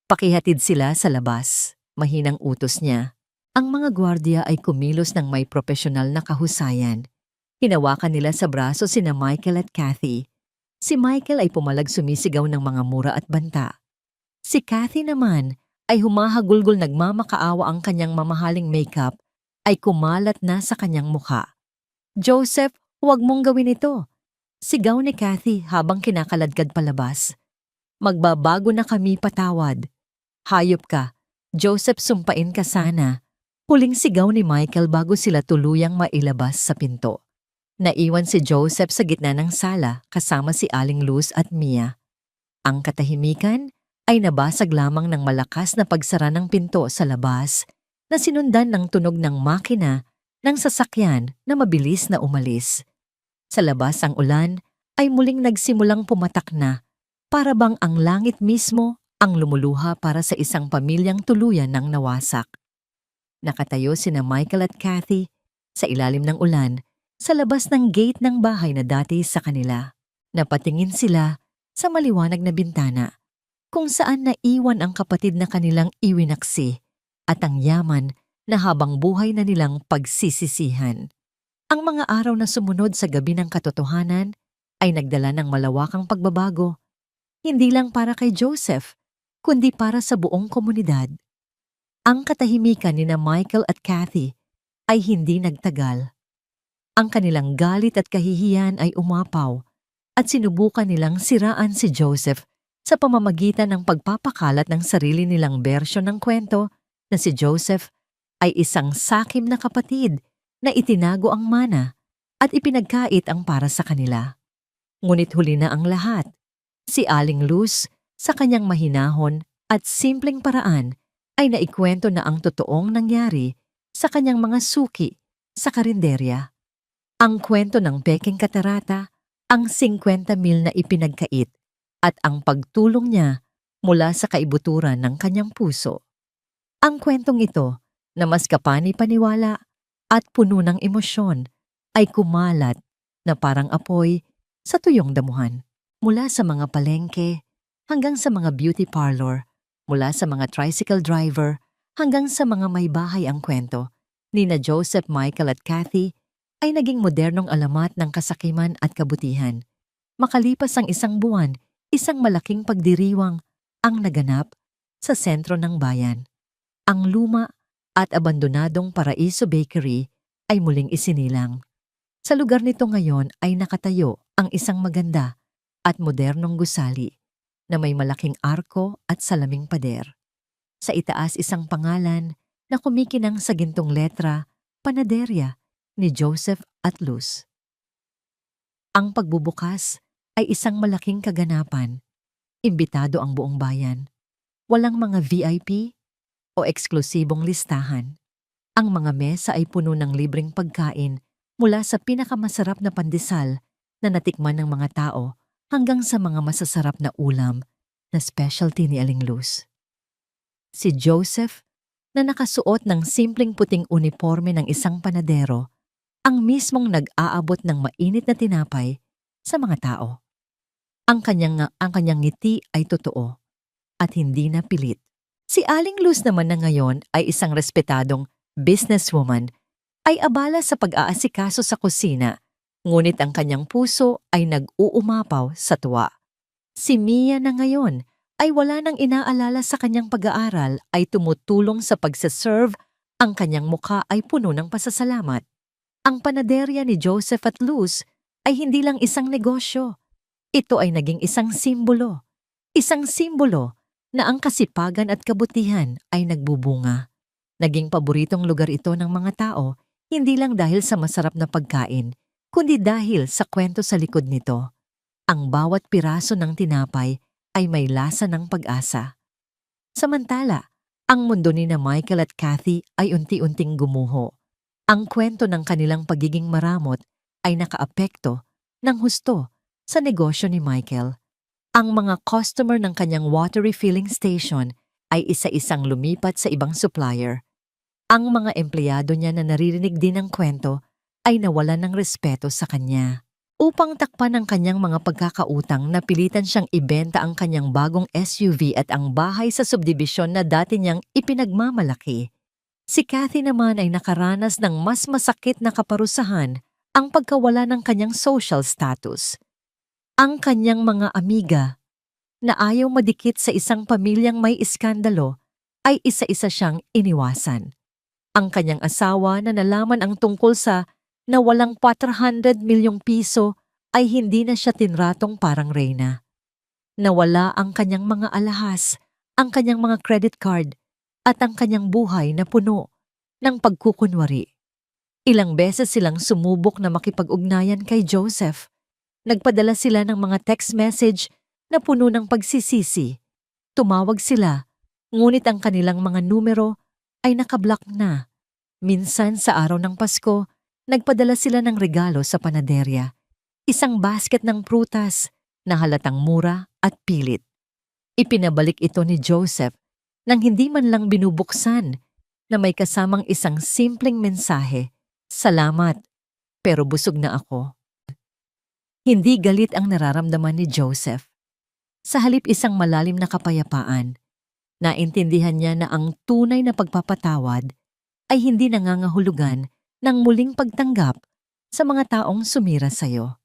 Pakihatid sila sa labas, mahinang utos niya. Ang mga gwardiya ay kumilos ng may propesyonal na kahusayan. Hinawakan nila sa braso sina Michael at Kathy. Si Michael ay pumalag, sumisigaw ng mga mura at banta. Si Kathy naman ay humahagulgol, nagmamakaawa, ang kanyang mamahaling makeup ay kumalat na sa kanyang mukha. Joseph, huwag mong gawin ito. Sigaw ni Kathy habang kinakaladkad palabas. Magbabago na kami, patawad. Hayop ka. Joseph, sumpain ka sana. Huling sigaw ni Michael bago sila tuluyang mailabas sa pinto. Naiwan si Joseph sa gitna ng sala kasama si Aling Luz at Mia. Ang katahimikan ay nabasag lamang ng malakas na pagsara ng pinto sa labas na sinundan ng tunog ng makina ng sasakyan na mabilis na umalis. Sa labas ang ulan ay muling nagsimulang pumatak na, para bang ang langit mismo ang lumuluha para sa isang pamilyang tuluyan ng nawasak. Nakatayo sina Michael at Kathy sa ilalim ng ulan sa labas ng gate ng bahay na dati sa kanila. Napatingin sila sa maliwanag na bintana kung saan naiwan ang kapatid na kanilang iwinaksi at ang yaman na habang buhay na nilang pagsisisihan. Ang mga araw na sumunod sa gabi ng katotohanan ay nagdala ng malawakang pagbabago, hindi lang para kay Joseph, kundi para sa buong komunidad. Ang katahimikan ni na Michael at Kathy ay hindi nagtagal. Ang kanilang galit at kahihiyan ay umapaw at sinubukan nilang siraan si Joseph sa pamamagitan ng pagpapakalat ng sarili nilang bersyon ng kwento na si Joseph ay isang sakim na kapatid na itinago ang mana at ipinagkait ang para sa kanila. Ngunit huli na ang lahat. Si Aling Luz, sa kanyang mahinahon at simpleng paraan, ay naikwento na ang totoong nangyari sa kanyang mga suki sa karinderya. Ang kwento ng peking katarata, ang 50,000 na ipinagkait, at ang pagtulong niya mula sa kaibuturan ng kanyang puso. Ang kwentong ito, na mas kapani-paniwala at puno ng emosyon, ay kumalat na parang apoy sa tuyong damuhan. Mula sa mga palengke hanggang sa mga beauty parlor, mula sa mga tricycle driver hanggang sa mga may bahay, ang kwento ni na Joseph, Michael at Kathy ay naging modernong alamat ng kasakiman at kabutihan. Makalipas ang isang buwan, isang malaking pagdiriwang ang naganap sa sentro ng bayan. Ang luma at abandonadong Paraiso Bakery ay muling isinilang. Sa lugar nito ngayon ay nakatayo ang isang maganda at modernong gusali na may malaking arko at salaming pader. Sa itaas isang pangalan na kumikinang sa gintong letra, Panaderia ni Joseph at Luz. Ang pagbubukas ay isang malaking kaganapan. Imbitado ang buong bayan. Walang mga VIP o eksklusibong listahan. Ang mga mesa ay puno ng libreng pagkain mula sa pinakamasarap na pandesal na natikman ng mga tao hanggang sa mga masasarap na ulam na specialty ni Aling Luz. Si Joseph, na nakasuot ng simpleng puting uniforme ng isang panadero, ang mismong nag-aabot ng mainit na tinapay sa mga tao. Ang kanyang ngiti ay totoo at hindi na pilit. Si Aling Luz naman na ngayon ay isang respetadong businesswoman, ay abala sa pag-aasikaso sa kusina, ngunit ang kanyang puso ay nag-uumapaw sa tuwa. Si Mia na ngayon ay wala nang inaalala sa kanyang pag-aaral, ay tumutulong sa pagsaserve, ang kanyang mukha ay puno ng pasasalamat. Ang panaderya ni Joseph at Luz ay hindi lang isang negosyo. Ito ay naging isang simbolo. Isang simbolo na ang kasipagan at kabutihan ay nagbubunga. Naging paboritong lugar ito ng mga tao, hindi lang dahil sa masarap na pagkain, kundi dahil sa kwento sa likod nito. Ang bawat piraso ng tinapay ay may lasa ng pag-asa. Samantala, ang mundo ni na Michael at Kathy ay unti-unting gumuho. Ang kwento ng kanilang pagiging maramot ay nakaapekto ng husto sa negosyo ni Michael. Ang mga customer ng kanyang water refilling station ay isa-isang lumipat sa ibang supplier. Ang mga empleyado niya na naririnig din ng kwento ay nawalan ng respeto sa kanya. Upang takpan ang kanyang mga pagkakautang, napilitan siyang ibenta ang kanyang bagong SUV at ang bahay sa subdibisyon na dati niyang ipinagmamalaki. Si Kathy naman ay nakaranas ng mas masakit na kaparusahan, ang pagkawala ng kanyang social status. Ang kanyang mga amiga na ayaw madikit sa isang pamilyang may iskandalo ay isa-isa siyang iniwasan. Ang kanyang asawa na nalaman ang tungkol sa nawalang 400 milyong piso ay hindi na siya tinratong parang reyna. Nawala ang kanyang mga alahas, ang kanyang mga credit card at ang kanyang buhay na puno ng pagkukunwari. Ilang beses silang sumubok na makipag-ugnayan kay Joseph. Nagpadala sila ng mga text message na puno ng pagsisisi. Tumawag sila, ngunit ang kanilang mga numero ay nakablock na. Minsan sa araw ng Pasko, nagpadala sila ng regalo sa panaderya. Isang basket ng prutas na halatang mura at pilit. Ipinabalik ito ni Joseph nang hindi man lang binubuksan, na may kasamang isang simpleng mensahe, "Salamat, pero busog na ako." Hindi galit ang nararamdaman ni Joseph. Sa halip isang malalim na kapayapaan, naintindihan niya na ang tunay na pagpapatawad ay hindi nangangahulugan ng muling pagtanggap sa mga taong sumira sa'yo.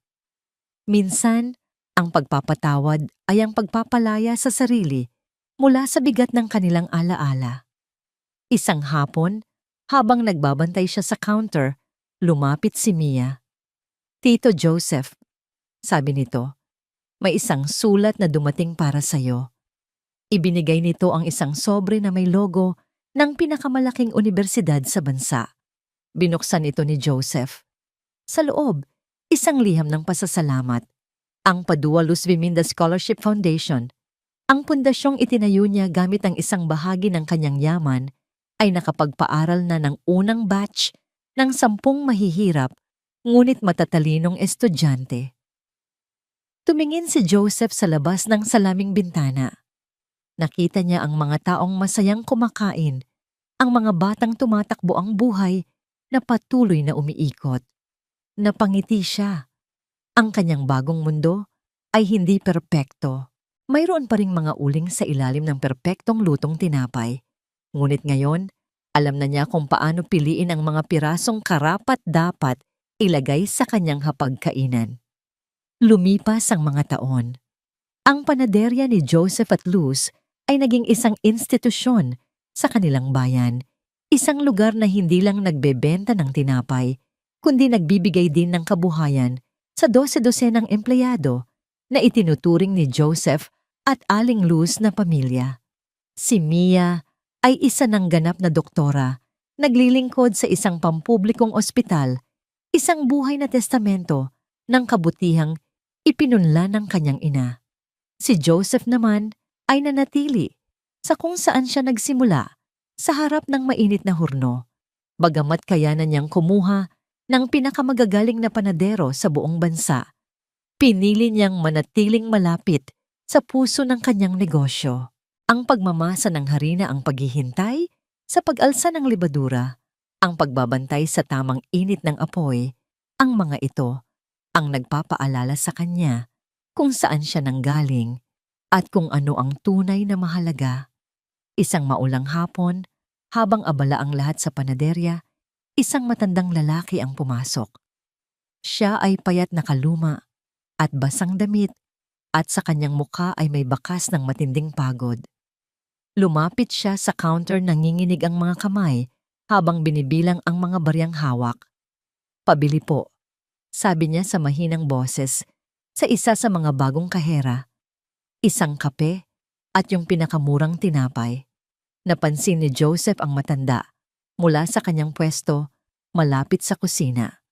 Minsan, ang pagpapatawad ay ang pagpapalaya sa sarili mula sa bigat ng kanilang alaala. Isang hapon, habang nagbabantay siya sa counter, lumapit si Mia. "Tito Joseph," sabi nito, "may isang sulat na dumating para sa'yo." Ibinigay nito ang isang sobre na may logo ng pinakamalaking unibersidad sa bansa. Binuksan ito ni Joseph. Sa loob, isang liham ng pasasalamat. Ang Padua Luz Viminda Scholarship Foundation, ang pundasyong itinayo niya gamit ang isang bahagi ng kanyang yaman, ay nakapagpaaral na ng unang batch ng 10 mahihirap ngunit matatalinong estudyante. Tumingin si Joseph sa labas ng salaming bintana. Nakita niya ang mga taong masayang kumakain, ang mga batang tumatakbo ang buhay na patuloy na umiikot. Napangiti siya. Ang kanyang bagong mundo ay hindi perpekto. Mayroon pa ring mga uling sa ilalim ng perpektong lutong tinapay. Ngunit ngayon, alam na niya kung paano piliin ang mga pirasong karapat-dapat ilagay sa kanyang hapagkainan. Lumipas ang mga taon. Ang panaderya ni Joseph at Luz ay naging isang institusyon sa kanilang bayan. Isang lugar na hindi lang nagbebenta ng tinapay, kundi nagbibigay din ng kabuhayan sa 12-dosenang empleyado na itinuturing ni Joseph at Aling Luz na pamilya. Si Mia ay isa ng ganap na doktora, naglilingkod sa isang pampublikong ospital, isang buhay na testamento ng kabutihang ipinunla ng kanyang ina. Si Joseph naman ay nanatili sa kung saan siya nagsimula, sa harap ng mainit na hurno, bagamat kayanan niyang kumuha ng pinakamagagaling na panadero sa buong bansa. Pinili niyang manatiling malapit sa puso ng kanyang negosyo. Ang pagmamasa ng harina, ang paghihintay sa pag-alsa ng libadura, ang pagbabantay sa tamang init ng apoy, ang mga ito ang nagpapaalala sa kanya kung saan siya nanggaling at kung ano ang tunay na mahalaga. Isang maulang hapon, habang abala ang lahat sa panaderya, isang matandang lalaki ang pumasok. Siya ay payat na kaluma at basang damit at sa kanyang mukha ay may bakas ng matinding pagod. Lumapit siya sa counter, nanginginig ang mga kamay habang binibilang ang mga baryang hawak. "Pabili po," sabi niya sa mahinang boses sa isa sa mga bagong kahera. "Isang kape at yung pinakamurang tinapay." Napansin ni Joseph ang matanda mula sa kanyang pwesto malapit sa kusina.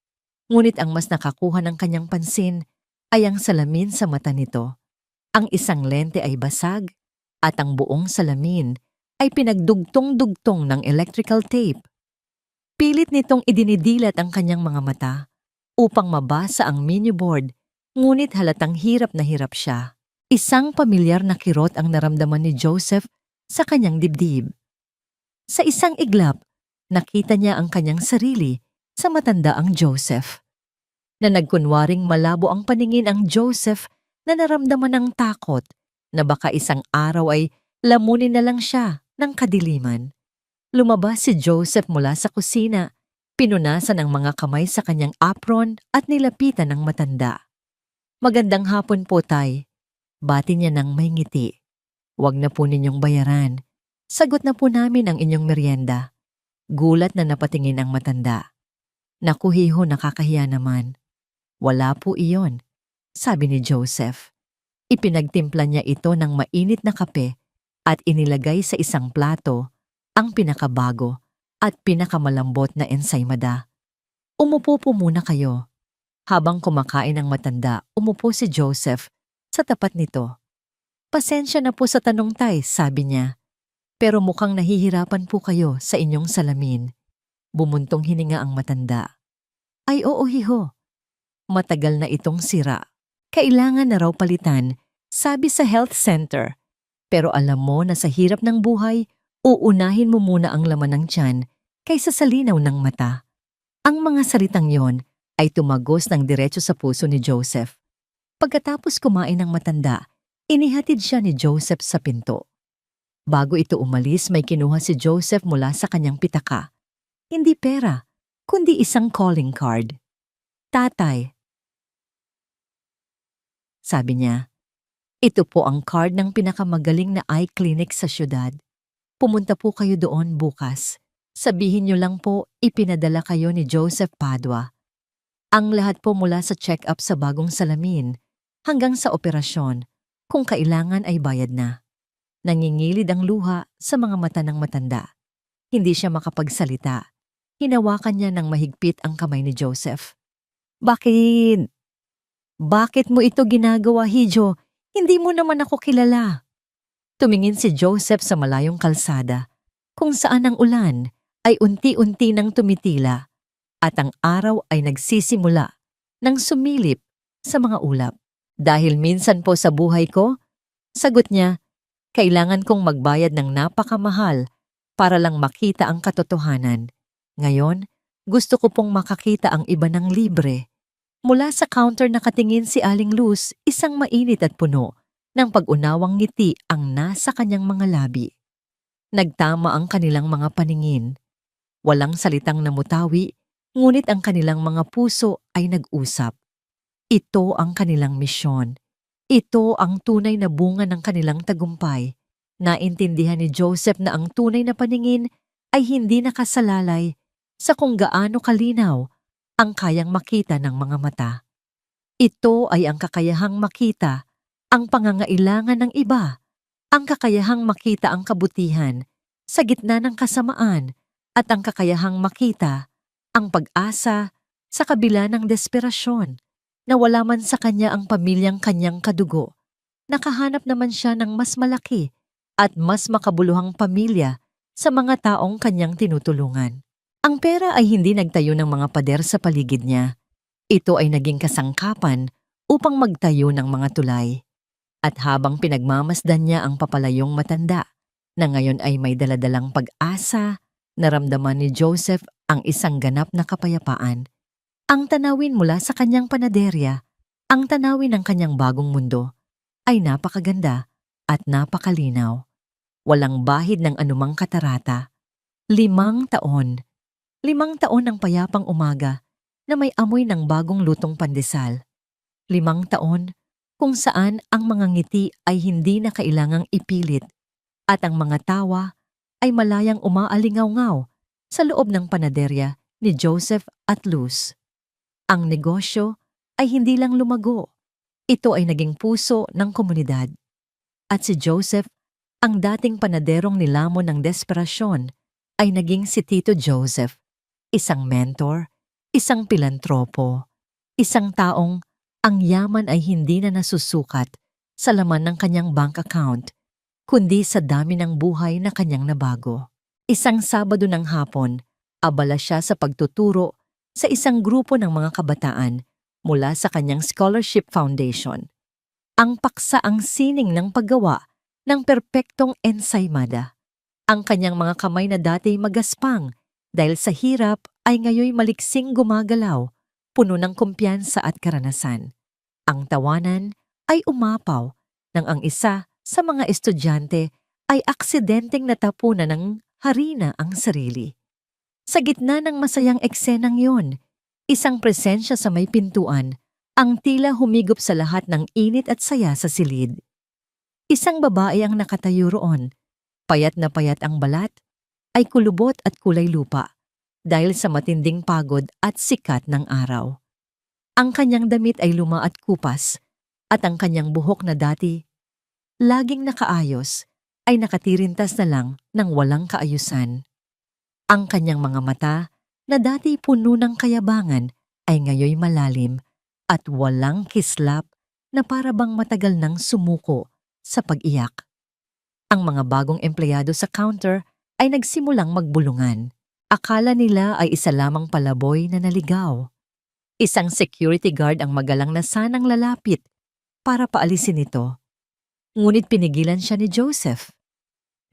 Ngunit ang mas nakakuha ng kanyang pansin ay ang salamin sa mata nito. Ang isang lente ay basag at ang buong salamin ay pinagdugtong-dugtong ng electrical tape. Pilit nitong idinidilat ang kanyang mga mata upang mabasa ang menu board, ngunit halatang hirap na hirap siya. Isang pamilyar na kirot ang naramdaman ni Joseph sa kanyang dibdib. Sa isang iglap, nakita niya ang kanyang sarili sa matandaang Joseph. Na nagkunwaring malabo ang paningin ang Joseph na naramdaman ng takot na baka isang araw ay lamunin na lang siya ng kadiliman. Lumabas si Joseph mula sa kusina, pinunasan ang mga kamay sa kanyang apron at nilapitan ng matanda. "Magandang hapon po, Tay." Bati niya ng may ngiti. "Huwag na po ninyong bayaran. Sagot na po namin ang inyong merienda." Gulat na napatingin ang matanda. "Naku hiho, nakakahiya naman." "Wala po iyon," sabi ni Joseph. Ipinagtimpla niya ito ng mainit na kape at inilagay sa isang plato ang pinakabago at pinakamalambot na ensaymada. "Umupo po muna kayo." Habang kumakain ang matanda, umupo si Joseph sa tapat nito. "Pasensya na po sa tanong, Tay," sabi niya. "Pero mukhang nahihirapan po kayo sa inyong salamin." Bumuntong hininga ang matanda. "Ay oo hiho. Matagal na itong sira. Kailangan na raw palitan, sabi sa health center. Pero alam mo na sa hirap ng buhay, uunahin mo muna ang laman ng tiyan kaysa sa linaw ng mata." Ang mga salitang yon ay tumagos ng diretso sa puso ni Joseph. Pagkatapos kumain ng matanda, inihatid siya ni Joseph sa pinto. Bago ito umalis, may kinuha si Joseph mula sa kanyang pitaka. Hindi pera, kundi isang calling card. "Tatay," sabi niya, "ito po ang card ng pinakamagaling na eye clinic sa syudad. Pumunta po kayo doon bukas. Sabihin niyo lang po, ipinadala kayo ni Joseph Padua. Ang lahat po mula sa check-up sa bagong salamin hanggang sa operasyon, kung kailangan ay bayad na." Nangingilid ang luha sa mga mata ng matanda. Hindi siya makapagsalita. Hinawakan niya ng mahigpit ang kamay ni Joseph. "Bakit? Bakit mo ito ginagawa, Hijo? Hindi mo naman ako kilala." Tumingin si Joseph sa malayong kalsada, kung saan ang ulan ay unti-unti nang tumitila at ang araw ay nagsisimula ng sumilip sa mga ulap. "Dahil minsan po sa buhay ko," sagot niya, "kailangan kong magbayad ng napakamahal para lang makita ang katotohanan. Ngayon, gusto ko pong makakita ang iba ng libre." Mula sa counter nakatingin si Aling Luz, isang mainit at puno ng pag-unawang ngiti ang nasa kanyang mga labi. Nagtama ang kanilang mga paningin. Walang salitang namutawi, ngunit ang kanilang mga puso ay nag-usap. Ito ang kanilang misyon. Ito ang tunay na bunga ng kanilang tagumpay. Naintindihan ni Joseph na ang tunay na paningin ay hindi nakasalalay sa kung gaano kalinaw ang kayang makita ng mga mata. Ito ay ang kakayahang makita ang pangangailangan ng iba, ang kakayahang makita ang kabutihan sa gitna ng kasamaan at ang kakayahang makita ang pag-asa sa kabila ng desperasyon. Na wala man sa kanya ang pamilyang kanyang kadugo, nakahanap naman siya ng mas malaki at mas makabuluhang pamilya sa mga taong kanyang tinutulungan. Ang pera ay hindi nagtayo ng mga pader sa paligid niya. Ito ay naging kasangkapan upang magtayo ng mga tulay. At habang pinagmamasdan niya ang papalayong matanda, na ngayon ay may daladalang pag-asa, naramdaman ni Joseph ang isang ganap na kapayapaan. Ang tanawin mula sa kanyang panaderya, ang tanawin ng kanyang bagong mundo, ay napakaganda at napakalinaw. Walang bahid ng anumang katarata. 5 taon. 5 taon ng payapang umaga na may amoy ng bagong lutong pandesal. 5 taon kung saan ang mga ngiti ay hindi na kailangang ipilit at ang mga tawa ay malayang umaalingaw-ngaw sa loob ng panaderya ni Joseph at Luz. Ang negosyo ay hindi lang lumago. Ito ay naging puso ng komunidad. At si Joseph, ang dating panaderong nilamon ng desperasyon, ay naging si Tito Joseph, isang mentor, isang pilantropo, isang taong ang yaman ay hindi na nasusukat sa laman ng kanyang bank account, kundi sa dami ng buhay na kanyang nabago. Isang Sabado ng hapon, abala siya sa pagtuturo sa isang grupo ng mga kabataan mula sa kanyang scholarship foundation. Ang paksa ang sining ng paggawa ng perpektong ensaymada. Ang kanyang mga kamay na dati magaspang dahil sa hirap ay ngayoy maliksing gumagalaw, puno ng kumpiyansa at karanasan. Ang tawanan ay umapaw nang ang isa sa mga estudyante ay aksidenteng natapunan ng harina ang sarili. Sa gitna ng masayang eksenang yon, isang presensya sa may pintuan ang tila humigop sa lahat ng init at saya sa silid. Isang babae ang nakatayo roon, payat na payat ang balat, ay kulubot at kulay lupa dahil sa matinding pagod at sikat ng araw. Ang kanyang damit ay luma at kupas at ang kanyang buhok na dati laging nakaayos ay nakatirintas na lang ng walang kaayusan. Ang kanyang mga mata na dati puno ng kayabangan ay ngayoy malalim at walang kislap na para bang matagal nang sumuko sa pag-iyak. Ang mga bagong empleyado sa counter ay nagsimulang magbulungan. Akala nila ay isa lamang palaboy na naligaw. Isang security guard ang magalang na sanang lalapit para paalisin ito. Ngunit pinigilan siya ni Joseph.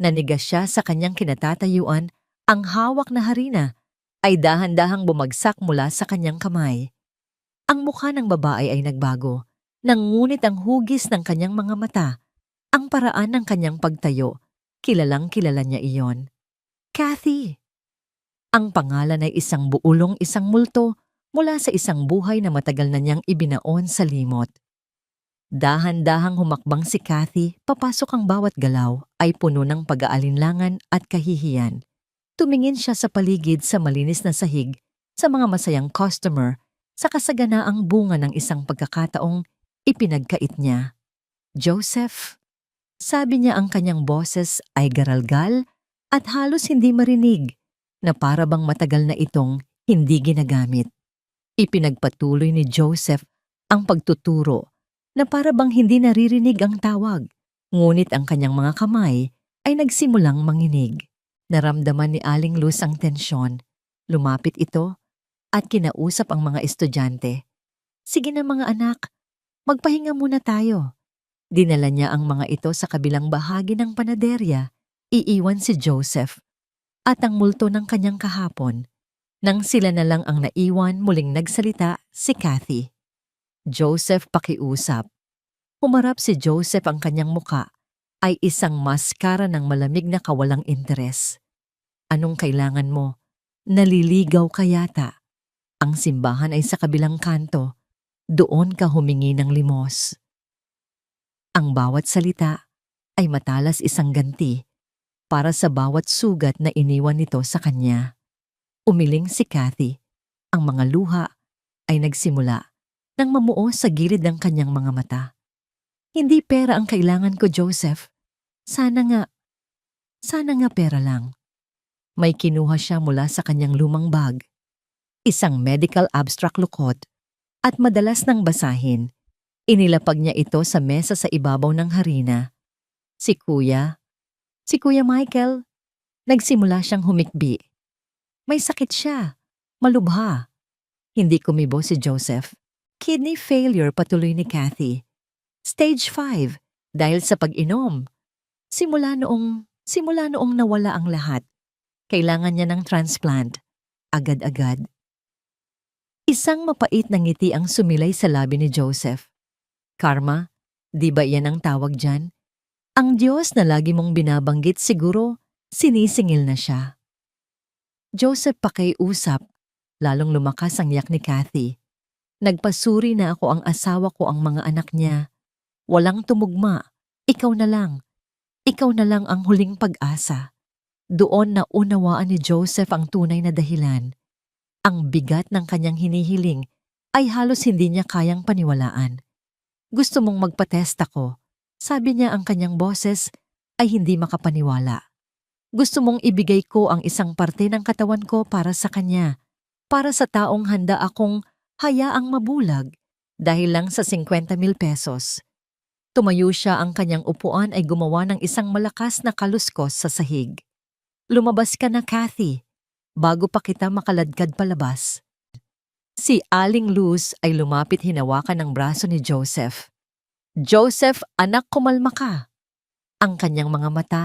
Nanigas siya sa kanyang kinatatayuan. Ang hawak na harina ay dahan-dahang bumagsak mula sa kanyang kamay. Ang mukha ng babae ay nagbago, ngunit ang hugis ng kanyang mga mata, ang paraan ng kanyang pagtayo, kilalang kilala niya iyon. Kathy! Ang pangalan ay isang buulong isang multo mula sa isang buhay na matagal na niyang ibinaon sa limot. Dahan-dahang humakbang si Kathy, papasok ang bawat galaw ay puno ng pag-aalinlangan at kahihiyan. Tumingin siya sa paligid sa malinis na sahig, sa mga masayang customer, sa kasaganaang bunga ng isang pagkakataong ipinagkait niya. Joseph, sabi niya, ang kanyang boses ay garalgal at halos hindi marinig, na para bang matagal na itong hindi ginagamit. Ipinagpatuloy ni Joseph ang pagtuturo na para bang hindi naririnig ang tawag, ngunit ang kanyang mga kamay ay nagsimulang manginig. Naramdaman ni Aling Luz ang tensyon. Lumapit ito at kinausap ang mga estudyante. Sige na mga anak, magpahinga muna tayo. Dinala niya ang mga ito sa kabilang bahagi ng panaderya. Iiwan si Joseph at ang multo ng kanyang kahapon. Nang sila na lang ang naiwan, muling nagsalita si Kathy. Joseph, pakiusap. Humarap si Joseph, ang kanyang muka ay isang maskara ng malamig na kawalang interes. Anong kailangan mo? Naliligaw ka yata. Ang simbahan ay sa kabilang kanto. Doon ka humingi ng limos. Ang bawat salita ay matalas isang ganti para sa bawat sugat na iniwan nito sa kanya. Umiling si Kathy. Ang mga luha ay nagsimula nang mamuo sa gilid ng kanyang mga mata. Hindi pera ang kailangan ko, Joseph. Sana nga pera lang. May kinuha siya mula sa kanyang lumang bag. Isang medical abstract lukot at madalas nang basahin. Inilapag niya ito sa mesa sa ibabaw ng harina. Si Kuya Michael, nagsimula siyang humikbi. May sakit siya, malubha. Hindi kumibo si Joseph. Kidney failure patuloy ni Kathy. Stage 5 dahil sa pag-inom. Simula noong nawala ang lahat. Kailangan niya ng transplant. Agad-agad. Isang mapait na ngiti ang sumilay sa labi ni Joseph. Karma, di ba yan ang tawag dyan? Ang Diyos na lagi mong binabanggit siguro, sinisingil na siya. Joseph pakiusap, lalong lumakas ang yak ni Kathy. Nagpasuri na ako ang asawa ko ang mga anak niya. Walang tumugma, ikaw na lang. Ikaw na lang ang huling pag-asa. Doon na unawaan ni Joseph ang tunay na dahilan. Ang bigat ng kanyang hinihiling ay halos hindi niya kayang paniwalaan. Gusto mong magpatest ako, sabi niya ang kanyang boses ay hindi makapaniwala. Gusto mong ibigay ko ang isang parte ng katawan ko para sa kanya, para sa taong handa akong hayaang mabulag dahil lang sa 50,000 pesos. Tumayo siya, ang kanyang upuan ay gumawa ng isang malakas na kaluskos sa sahig. Lumabas ka na, Kathy, bago pa kita makaladkad palabas. Si Aling Luz ay lumapit, hinawakan ng braso ni Joseph. Joseph, anak, kumalma ka. Ang kanyang mga mata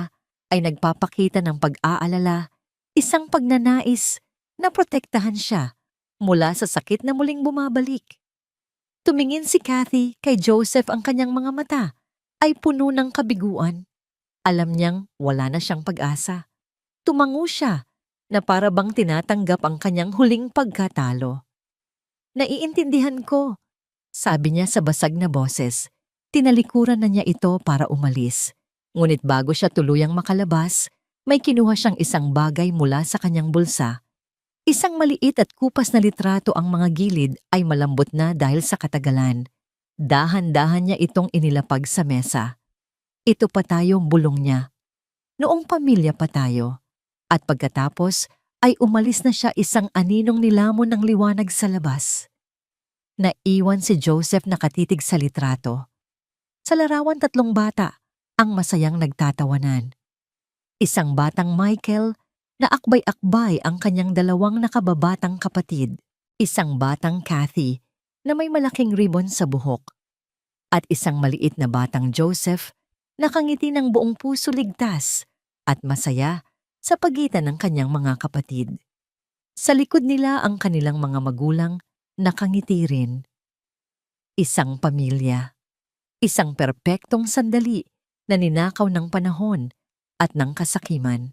ay nagpapakita ng pag-aalala, isang pagnanais na protektahan siya mula sa sakit na muling bumabalik. Tumingin si Kathy kay Joseph, ang kanyang mga mata ay puno ng kabiguan. Alam niyang wala na siyang pag-asa. Tumango siya na para bang tinatanggap ang kanyang huling pagkatalo. Naiintindihan ko, sabi niya sa basag na boses. Tinalikuran na niya ito para umalis. Ngunit bago siya tuluyang makalabas, may kinuha siyang isang bagay mula sa kanyang bulsa. Isang maliit at kupas na litrato, ang mga gilid ay malambot na dahil sa katagalan. Dahan-dahan niya itong inilapag sa mesa. Ito pa tayo, bulong niya. Noong pamilya pa tayo. At pagkatapos ay umalis na siya, isang aninong nilamon ng liwanag sa labas. Naiwan si Joseph nakatitig sa litrato. Sa larawan, 3 bata ang masayang nagtatawanan. Isang batang Michael na akbay-akbay ang kanyang 2 nakababatang kapatid. Isang batang Kathy na may malaking ribbon sa buhok. At isang maliit na batang Joseph na nakangiti ng buong puso, ligtas at masaya sa pagitan ng kanyang mga kapatid. Sa likod nila ang kanilang mga magulang, nakangiti rin. Isang pamilya. Isang perpektong sandali na ninakaw ng panahon at ng kasakiman.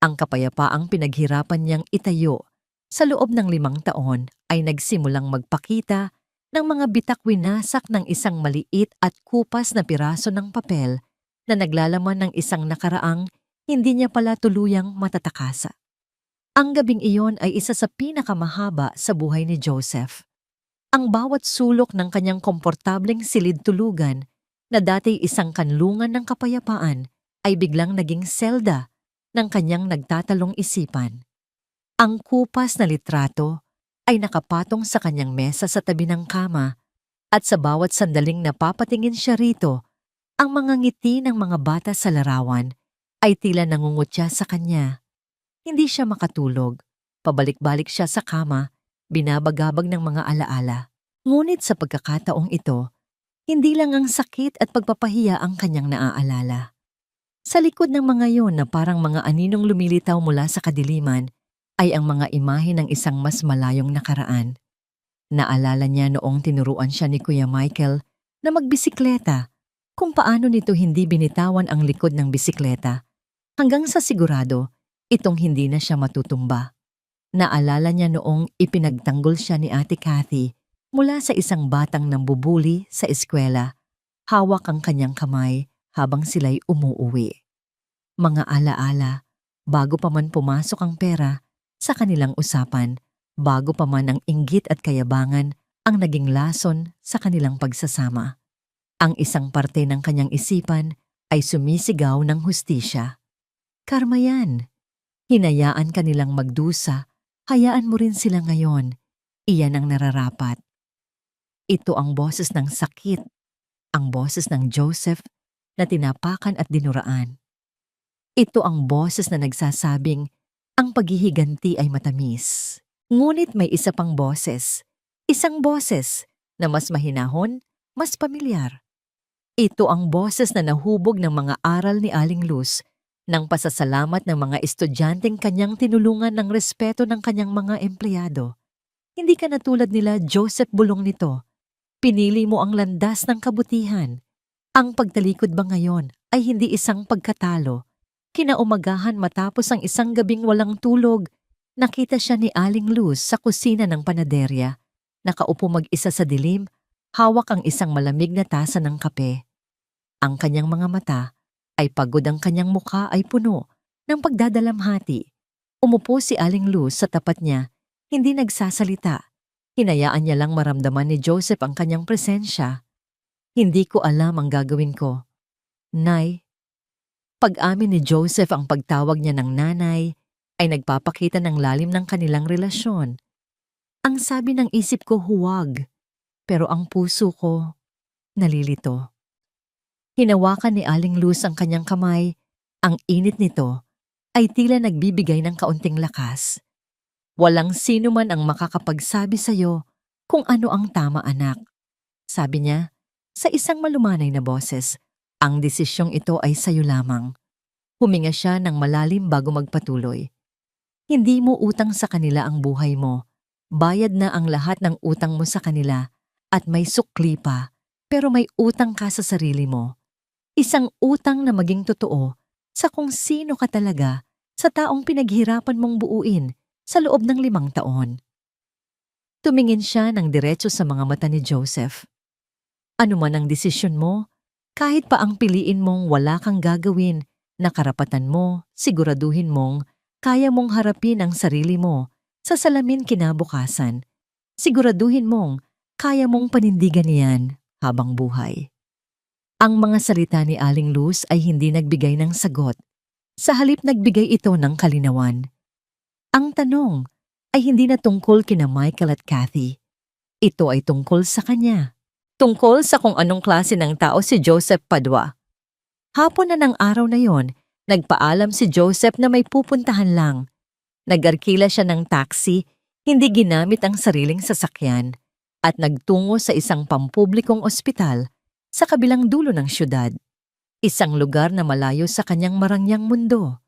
Ang kapayapaang pinaghirapan niyang itayo sa loob ng 5 taon ay nagsimulang magpakita ng mga bitak-winasak ng isang maliit at kupas na piraso ng papel na naglalaman ng isang nakaraang hindi niya pala tuluyang matatakasa. Ang gabing iyon ay isa sa pinakamahaba sa buhay ni Joseph. Ang bawat sulok ng kanyang komportableng silid-tulugan na dati isang kanlungan ng kapayapaan ay biglang naging selda ng kanyang nagtatalong isipan. Ang kupas na litrato ay nakapatong sa kanyang mesa sa tabi ng kama at sa bawat sandaling napapatingin siya rito, ang mga ngiti ng mga bata sa larawan ay tila nangungutya sa kanya. Hindi siya makatulog. Pabalik-balik siya sa kama, binabagabag ng mga alaala. Ngunit sa pagkakataong ito, hindi lang ang sakit at pagpapahiya ang kanyang naaalala. Sa likod ng mga yon na parang mga aninong lumilitaw mula sa kadiliman ay ang mga imahe ng isang mas malayong nakaraan. Naalala niya noong tinuruan siya ni Kuya Michael na magbisikleta, kung paano nito hindi binitawan ang likod ng bisikleta hanggang sa sigurado itong hindi na siya matutumba. Naalala niya noong ipinagtanggol siya ni Ate Kathy mula sa isang batang nambubuli sa eskwela. Hawak ang kanyang kamay habang sila'y umuuwi. Mga alaala, bago pa man pumasok ang pera sa kanilang usapan, bago pa man ang inggit at kayabangan ang naging lason sa kanilang pagsasama. Ang isang parte ng kanyang isipan ay sumisigaw ng hustisya. Karma yan. Hinayaan kanilang magdusa, hayaan mo rin sila ngayon. Iyan ang nararapat. Ito ang boses ng sakit, ang boses ng Joseph na tinapakan at dinuraan. Ito ang boses na nagsasabing ang paghihiganti ay matamis. Ngunit may isa pang boses, isang boses na mas mahinahon, mas pamilyar. Ito ang boses na nahubog ng mga aral ni Aling Luz, ng pasasalamat ng mga estudyanteng kanyang tinulungan ng respeto ng kanyang mga empleyado. Hindi ka na tulad nila Joseph Bulong nito. Pinili mo ang landas ng kabutihan. Ang pagtalikod ba ngayon ay hindi isang pagkatalo? Kinaumagahan matapos ang isang gabing walang tulog, nakita siya ni Aling Luz sa kusina ng panaderya. Nakaupo mag-isa sa dilim, hawak ang isang malamig na tasa ng kape. Ang kanyang mga mata ay pagod, ang kanyang mukha ay puno ng pagdadalamhati. Umupo si Aling Luz sa tapat niya, hindi nagsasalita. Hinayaan niya lang maramdaman ni Joseph ang kanyang presensya. Hindi ko alam ang gagawin ko. Nay. Pag-amin ni Joseph ang pagtawag niya ng nanay ay nagpapakita ng lalim ng kanilang relasyon. Ang sabi ng isip ko huwag, pero ang puso ko nalilito. Hinawakan ni Aling Luz ang kanyang kamay. Ang init nito ay tila nagbibigay ng kaunting lakas. Walang sino man ang makakapagsabi sa'yo kung ano ang tama, anak. Sabi niya sa isang malumanay na boses, ang desisyong ito ay sa'yo lamang. Huminga siya ng malalim bago magpatuloy. Hindi mo utang sa kanila ang buhay mo. Bayad na ang lahat ng utang mo sa kanila at may sukli pa, pero may utang ka sa sarili mo. Isang utang na maging totoo sa kung sino ka talaga, sa taong pinaghirapan mong buuin sa loob ng 5 taon. Tumingin siya ng diretso sa mga mata ni Joseph. Ano man ang desisyon mo, kahit pa ang piliin mong wala kang gagawin na karapatan mo, siguraduhin mong kaya mong harapin ang sarili mo sa salamin kinabukasan. Siguraduhin mong kaya mong panindigan niyan habang buhay. Ang mga salita ni Aling Luz ay hindi nagbigay ng sagot. Sa halip nagbigay ito ng kalinawan. Ang tanong ay hindi na tungkol kina Michael at Kathy. Ito ay tungkol sa kanya. Tungkol sa kung anong klase ng tao si Joseph Padua. Hapon na ng araw na yon, nagpaalam si Joseph na may pupuntahan lang. Nag-arkila siya ng taxi, hindi ginamit ang sariling sasakyan, at nagtungo sa isang pampublikong ospital sa kabilang dulo ng syudad. Isang lugar na malayo sa kanyang marangyang mundo.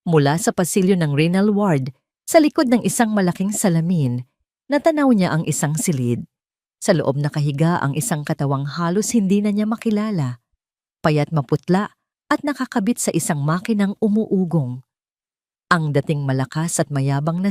Mula sa pasilyo ng renal ward, sa likod ng isang malaking salamin, natanaw niya ang isang silid. Sa loob nakahiga ang isang katawang halos hindi na niya makilala. Payat maputla at nakakabit sa isang makinang umuugong. Ang dating malakas at mayabang na